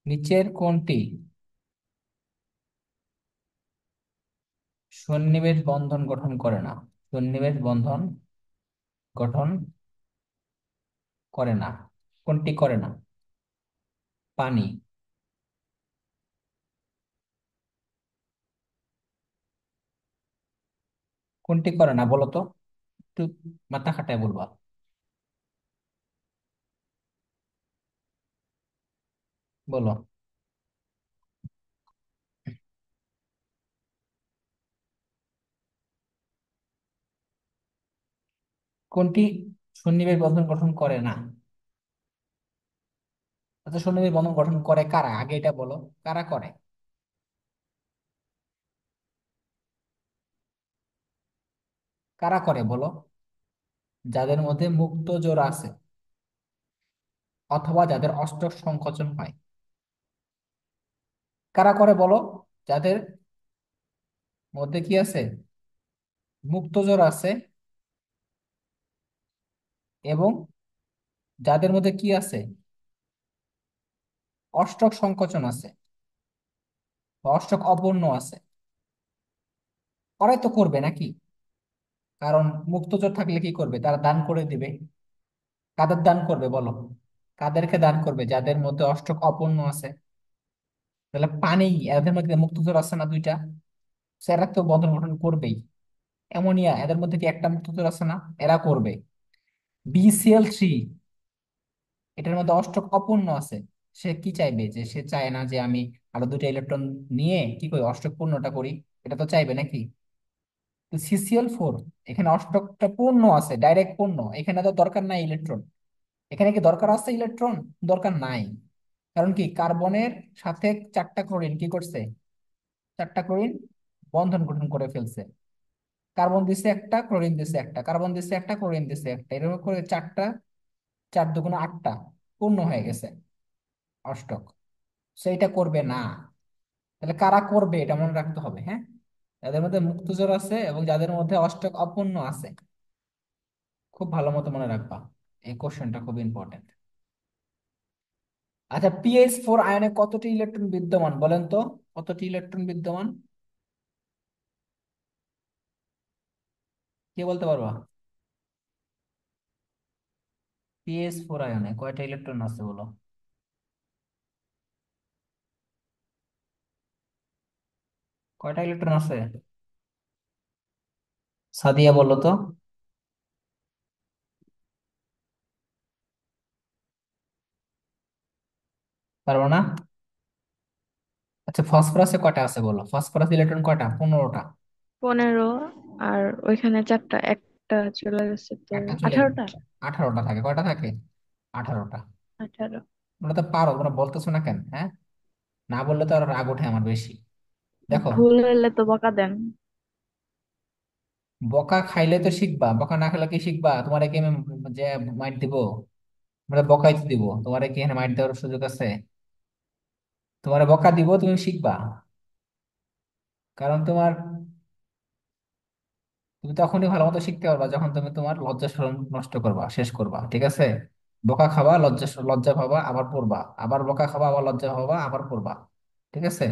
নিচের কোনটি সন্নিবেশ বন্ধন গঠন করে না? সন্নিবেশ বন্ধন গঠন করে না, কোনটি করে না? পানি। কোনটি করে না বলো তো, একটু মাথা খাটায় বলবা। বলো, কোনটি সন্নিবেশ বন্ধন গঠন করে না? আচ্ছা, সন্নিবেশ বন্ধন গঠন করে কারা, আগে এটা বলো। কারা করে? কারা করে বলো? যাদের মধ্যে মুক্ত জোড় আছে, অথবা যাদের অষ্টক সংকোচন হয়। কারা করে বলো? যাদের মধ্যে কি আছে, মুক্ত জোড় আছে, এবং যাদের মধ্যে কি আছে, অষ্টক সংকোচন আছে, বা অষ্টক অপূর্ণ আছে। ওরাই তো করবে নাকি? কারণ মুক্তজোর থাকলে কি করবে, তারা দান করে দিবে। কাদের দান করবে বলো? কাদেরকে দান করবে? যাদের মধ্যে অষ্টক অপূর্ণ আছে। তাহলে পানি, এদের মধ্যে মুক্তজোর আছে না দুইটা, তো এরা তো বন্ধন গঠন করবেই। অ্যামোনিয়া, এদের মধ্যে কি একটা মুক্তজোর আছে না, এরা করবে। BCl3, এটার মধ্যে অষ্টক অপূর্ণ আছে। সে কি চাইবে, যে সে চায় না যে আমি আরো দুইটা ইলেকট্রন নিয়ে কি করি, অষ্টক পূর্ণটা করি। এটা তো চাইবে নাকি? তো CCl4, এখানে অষ্টকটা পূর্ণ আছে, ডাইরেক্ট পূর্ণ, এখানে তো দরকার নাই ইলেকট্রন। এখানে কি দরকার আছে ইলেকট্রন? দরকার নাই। কারণ কি, কার্বনের সাথে চারটা ক্লোরিন কি করছে, চারটা ক্লোরিন বন্ধন গঠন করে ফেলছে। কার্বন দিছে একটা, ক্লোরিন দিছে একটা, কার্বন দিছে একটা, ক্লোরিন দিছে একটা, এরকম করে চারটা, চার দুগুণ আটটা, পূর্ণ হয়ে গেছে অষ্টক। সেইটা করবে না। তাহলে কারা করবে এটা মনে রাখতে হবে, হ্যাঁ। যাদের মধ্যে মুক্তজোর আছে এবং যাদের মধ্যে অষ্টক অপূর্ণ আছে। খুব ভালো মতো মনে রাখবা, এই কোশ্চেনটা খুব ইম্পর্টেন্ট। আচ্ছা, PH4 আয়নে কতটি ইলেকট্রন বিদ্যমান বলেন তো? কতটি ইলেকট্রন বিদ্যমান, কে বলতে পারবা? PH4 আয়নে কয়টা ইলেকট্রন আছে বলো? কয়টা ইলেকট্রন আছে? সাদিয়া বলো তো। পারবো না? আচ্ছা, ফসফরাসে কয়টা আছে বলো? ফসফরাস ইলেকট্রন কয়টা? 15টা। 15। আর ওইখানে চারটা, একটা চলে গেছে তো একটা চলে 18টা। গেছে। 18টা থাকে, কয়টা থাকে? 18টা। 18। তোমরা তো পারো, তোমরা বলতেছো না কেন, হ্যাঁ? না বললে তো আর রাগ ওঠে আমার বেশি। দেখো, ভুল হইলে তো বকা দেন। বকা খাইলে তো শিখবা, বকা না খেলে কি শিখবা? তোমার কি আমি যে মাইট দিব? আমরা বকাই তো দিব, তোমার কি এখানে মাইট দেওয়ার সুযোগ আছে? তোমার বকা দিব, তুমি শিখবা। কারণ তুমি তখনই ভালো মতো শিখতে পারবা যখন তুমি তোমার লজ্জা শরম নষ্ট করবা, শেষ করবা, ঠিক আছে? বকা খাবা, লজ্জা লজ্জা পাবা, আবার পড়বা, আবার বকা খাবা, আবার লজ্জা পাবা, আবার পড়বা। ঠিক আছে?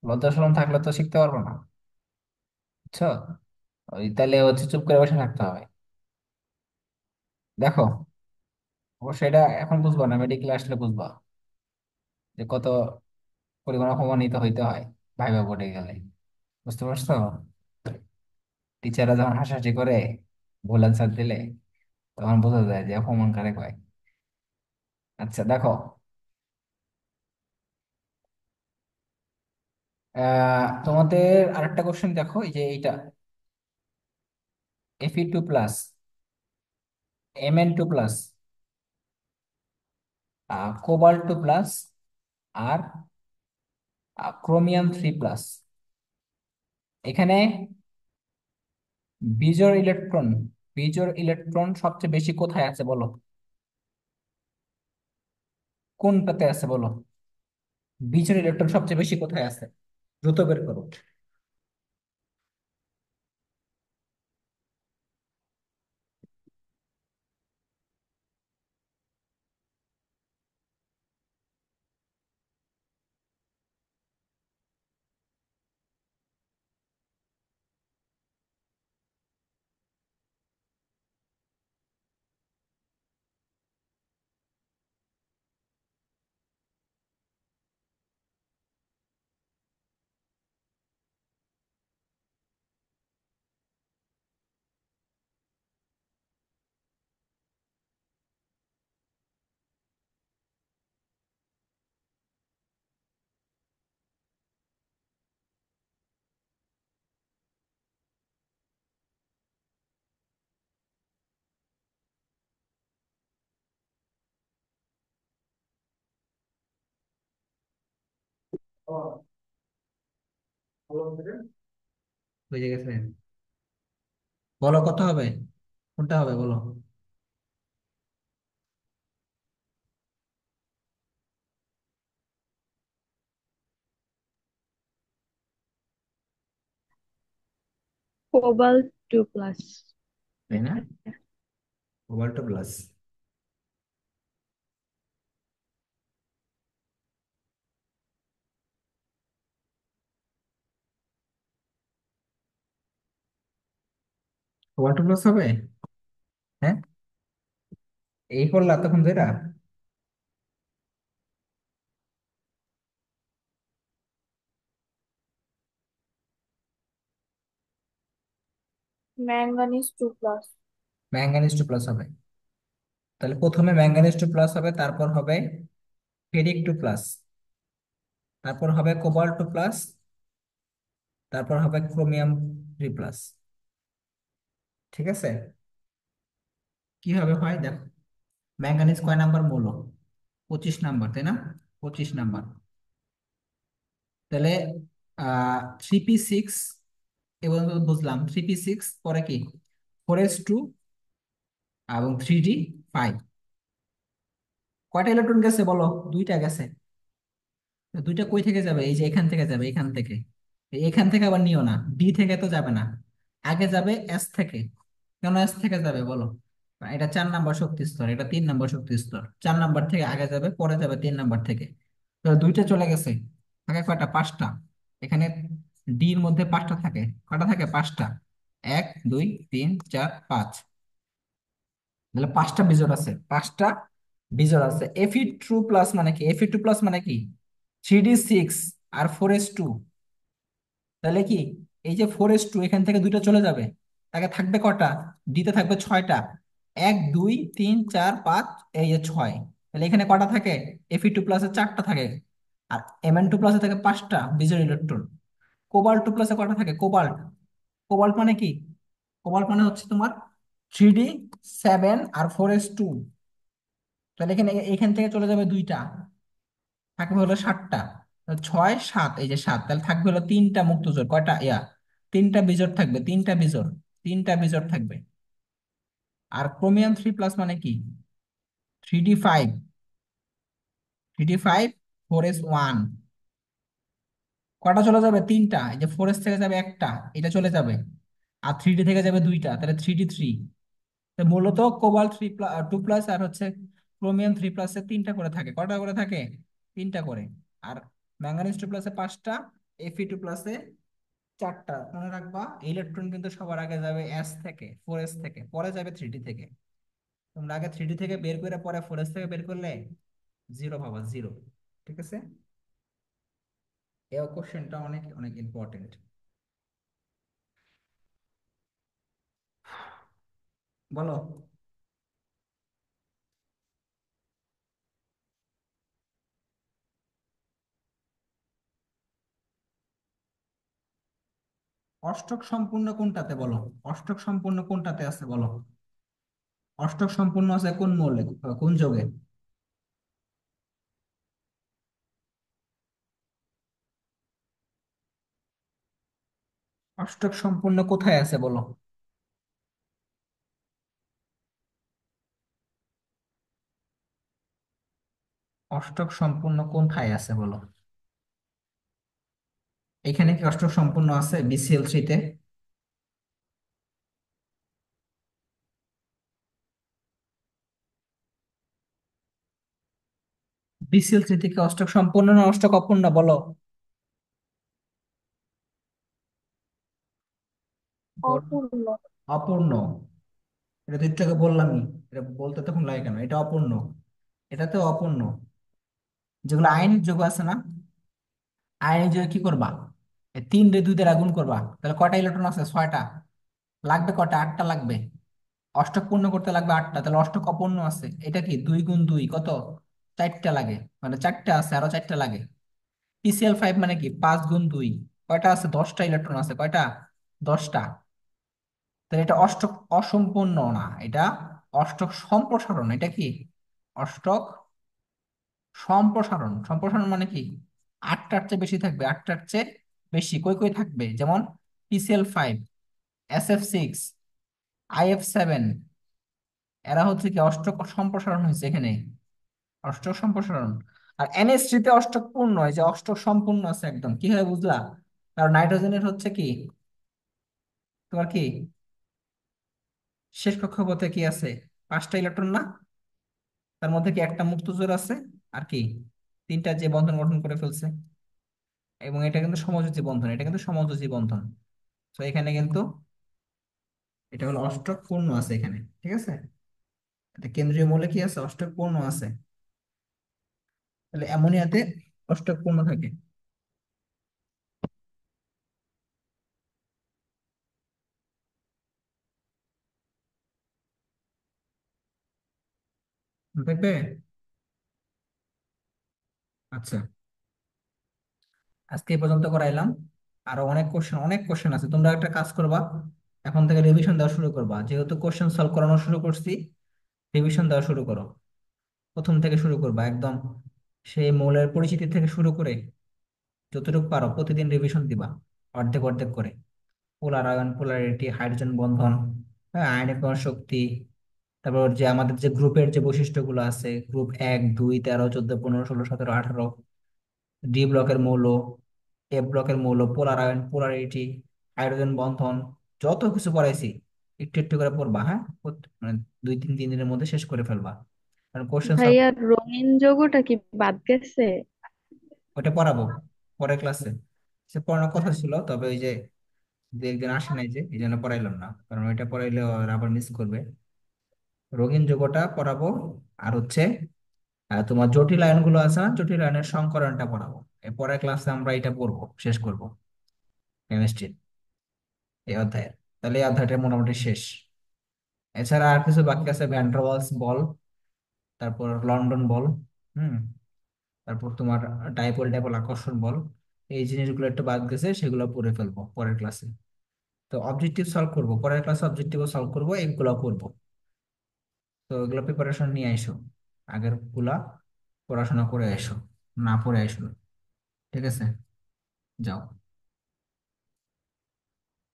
লজ্জা শরম থাকলে তো শিখতে পারবো না, বুঝছো? ওই তাহলে হচ্ছে চুপ করে বসে থাকতে হবে। দেখো, অবশ্যই এটা এখন বুঝবা না, মেডিকেলে আসলে বুঝবা যে কত পরিমাণ অপমানিত হইতে হয় ভাইবা বোর্ডে গেলে। বুঝতে পারছো? টিচাররা যখন হাসাহাসি করে ভুল অ্যান্সার দিলে, তখন বোঝা যায় যে অপমান কারে কয়। আচ্ছা দেখো, তোমাদের আরেকটা কোশ্চেন দেখো, এই যে এইটা, Fe2+, Mn2+, কোবাল্ট 2+, আর ক্রোমিয়াম 3+। এখানে বিজোড় ইলেকট্রন, বিজোড় ইলেকট্রন সবচেয়ে বেশি কোথায় আছে বলো? কোনটাতে আছে বলো? বিজোড় ইলেকট্রন সবচেয়ে বেশি কোথায় আছে? দ্রুত বের করো। বুঝে গেছে? বলো কত হবে, কোনটা হবে বলো। কোবাল্ট 2+। তাই না? Cobalt plus. কোবাল্ট প্লাস হবে। হ্যাঁ, এই করলা তখন যেটা। ম্যাঙ্গানিজ 2+। ম্যাঙ্গানিজ টু প্লাস হবে। তাহলে প্রথমে ম্যাঙ্গানিজ টু প্লাস হবে, তারপর হবে ফেরিক টু প্লাস, তারপর হবে কোবাল্ট টু প্লাস, তারপর হবে ক্রোমিয়াম 3+। ঠিক আছে? কিভাবে হয় দেখো। ম্যাঙ্গানিজ কয় নাম্বার মৌল? 25 নাম্বার, তাই না? 25 নাম্বার। তাহলে 3p6, এবং বুঝলাম 3p6 পরে কি 4s2 এবং 3d5। কয়টা ইলেকট্রন গেছে বলো? দুইটা গেছে। তো দুইটা কই থেকে যাবে? এই যে এখান থেকে যাবে, এখান থেকে। এখান থেকে আবার নিও না, ডি থেকে তো যাবে না, আগে যাবে এস থেকে। কেন এস থেকে যাবে বলো? এটা 4 নাম্বার শক্তি স্তর, এটা 3 নাম্বার শক্তি স্তর। 4 নাম্বার থেকে আগে যাবে, পরে যাবে 3 নাম্বার থেকে। তো দুইটা চলে গেছে, থাকে কয়টা? 5টা। এখানে ডি এর মধ্যে 5টা থাকে। কয়টা থাকে? 5টা। 1 2 3 4 5। তাহলে 5টা বিজোড় আছে, 5টা বিজোড় আছে। Fe2+ মানে কি? Fe2+ মানে কি? 3d6 আর 4s2। তাহলে কি, এই যে 4s2 এখান থেকে দুইটা চলে যাবে, তাকে থাকবে কটা? ডিতে থাকবে 6টা। 1 2 3 4 5, এই যে 6। তাহলে এখানে কটা থাকে? Fe2+ 4টা থাকে। আর Mn2+ থাকে 5টা বিজোড় ইলেকট্রন। কোবাল্ট 2+ কটা থাকে? কোবাল্ট, কোবাল্ট মানে কি? কোবাল্ট মানে হচ্ছে তোমার 3d7 আর 4s2। তাহলে এখানে এখান থেকে চলে যাবে দুইটা, থাকবে হলো 7টা। 6 7, এই যে 7, তাহলে থাকবে হলো 3টা মুক্ত জোড়। কয়টা? 3টা বিজোড় থাকবে, 3টা বিজোড়, 3টা বিজোড় থাকবে। আর ক্রোমিয়াম 3+ মানে কি? 3d5, 3d5 4s1। কয়টা চলে যাবে? 3টা। এই যে 4s থেকে যাবে একটা, এটা চলে যাবে। আর 3d থেকে যাবে দুইটা, তাহলে 3d3। মূলত কোবাল্ট 2+ আর হচ্ছে ক্রোমিয়াম 3+-এ 3টা করে থাকে। কয়টা করে থাকে? 3টা করে। আর ম্যাঙ্গানিজ 2+-এ 5টা, Fe2+-এ 4টা। মনে রাখবা, ইলেকট্রন কিন্তু সবার আগে যাবে এস থেকে, 4s থেকে, পরে যাবে 3d থেকে। তোমরা আগে 3d থেকে বের করে পরে 4s থেকে বের করলে জিরো পাবা, জিরো। ঠিক আছে? এই কোশ্চেনটা অনেক অনেক ইম্পর্টেন্ট। বলো। অষ্টক সম্পূর্ণ কোনটাতে বলো? অষ্টক সম্পূর্ণ কোনটাতে আছে বলো? অষ্টক সম্পূর্ণ আছে কোন মৌলে, কোন যৌগে? অষ্টক সম্পূর্ণ কোথায় আছে বলো? অষ্টক সম্পূর্ণ কোথায় আছে বলো? এখানে কি অষ্টক সম্পূর্ণ আছে BCl3 তে? BCl3 থেকে অষ্টক সম্পূর্ণ না অষ্টক অপূর্ণ বলো? বলো। অপূর্ণ। অপূর্ণ। এটা তো একটু আগে বললামই। এটা বলতে তখন লাগে কেন? এটা অপূর্ণ। এটা তো অপূর্ণ। যেগুলো আয়নিক যৌগ আছে না, আয়নিক যৌগ কি করবা? এই 3 রে 2 দ্বারা গুণ করবা, তাহলে কয়টা ইলেকট্রন আছে? 6টা। লাগবে কয়টা? 8টা লাগবে। অষ্টক পূর্ণ করতে লাগবে 8টা, তাহলে অষ্টক অপূর্ণ আছে। এটা কি 2 × 2 কত? 4টা লাগে, মানে 4টা আছে, আরো 4টা লাগে। PCl5 মানে কি 5 × 2, কয়টা আছে? 10টা ইলেকট্রন আছে। কয়টা? 10টা। তাহলে এটা অষ্টক অসম্পূর্ণ না, এটা অষ্টক সম্প্রসারণ। এটা কি? অষ্টক সম্প্রসারণ। সম্প্রসারণ মানে কি 8টার চেয়ে বেশি থাকবে, 8টার চেয়ে বেশি। কই কই থাকবে? যেমন PCl5, SF6, IF7, এরা হচ্ছে কি অষ্টক সম্প্রসারণ হয়েছে এখানে, অষ্টক সম্প্রসারণ। আর NH3 তে অষ্টক পূর্ণ, এই যে অষ্টক সম্পূর্ণ আছে একদম। কিভাবে বুঝলা? কারণ নাইট্রোজেনের হচ্ছে কি, তোমার কি শেষ কক্ষপথে কি আছে? 5টা ইলেকট্রন না? তার মধ্যে কি একটা মুক্ত জোড় আছে, আর কি 3টা যে বন্ধন গঠন করে ফেলছে। এবং এটা কিন্তু সমযোজী বন্ধন, এটা কিন্তু সমযোজী বন্ধন। তো এখানে কিন্তু এটা হলো অষ্টক পূর্ণ আছে এখানে, ঠিক আছে? এটা কেন্দ্রীয় মৌলে কি আছে? অষ্টক পূর্ণ আছে। তাহলে অ্যামোনিয়াতে অষ্টক পূর্ণ থাকে। দেখবে? আচ্ছা, আজকে এই পর্যন্ত করাইলাম। আরো অনেক কোশ্চেন আছে। তোমরা একটা কাজ করবা, এখন থেকে রিভিশন দেওয়া শুরু করবা। যেহেতু কোশ্চেন সলভ করানো শুরু করছি, রিভিশন দেওয়া শুরু করো। প্রথম থেকে শুরু করবা একদম, সেই মৌলের পরিচিতি থেকে শুরু করে যতটুকু পারো প্রতিদিন রিভিশন দিবা, অর্ধেক অর্ধেক করে। পোলার আয়ন, পোলারিটি, হাইড্রোজেন বন্ধন, হ্যাঁ, আয়নীকরণ শক্তি, তারপর যে আমাদের যে গ্রুপের যে বৈশিষ্ট্যগুলো আছে, গ্রুপ 1, 2, 13, 14, 15, 16, 17, 18, ডি ব্লকের মৌল, ব্লকের মৌল, পোলার আয়ন, পোলারিটি, হাইড্রোজেন বন্ধন, যত কিছু পড়াইছি একটু একটু করে পড়বা, হ্যাঁ? মানে 2-3 দিনের মধ্যে শেষ করে ফেলবা, কারণ কোশ্চেন সলভ। ভাইয়া রঙিন যৌগটা কি বাদ গেছে? ওটা পড়াবো পরের ক্লাসে। সে পড়ানোর কথা ছিল, তবে ওই যে 2 একদিন আসে নাই, যে এই জন্য পড়াইলাম না, কারণ ওইটা পড়াইলে ওরা আবার মিস করবে। রঙিন যৌগটা পড়াবো। আর হচ্ছে তোমার জটিল আয়ন গুলো আছে না, জটিল আয়নের সংকরণটা পড়াবো। এর পরের ক্লাসে আমরা এটা পড়বো, শেষ করব কেমিস্ট্রি এই অধ্যায়ের। তাহলে এই অধ্যায়টা মোটামুটি শেষ। এছাড়া আর কিছু বাকি আছে, ভ্যান ডার ওয়ালস বল, তারপর লন্ডন বল, হুম, তারপর তোমার ডাইপোল ডাইপোল আকর্ষণ বল। এই জিনিসগুলো একটু বাদ গেছে, সেগুলো পড়ে ফেলবো পরের ক্লাসে। তো অবজেক্টিভ সলভ করবো পরের ক্লাসে, অবজেক্টিভ সলভ করবো, এইগুলো করবো। তো এগুলো প্রিপারেশন নিয়ে আইসো, আগের গুলা পড়াশোনা করে আইসো, না পড়ে আইসো না। ঠিক আছে, যাও।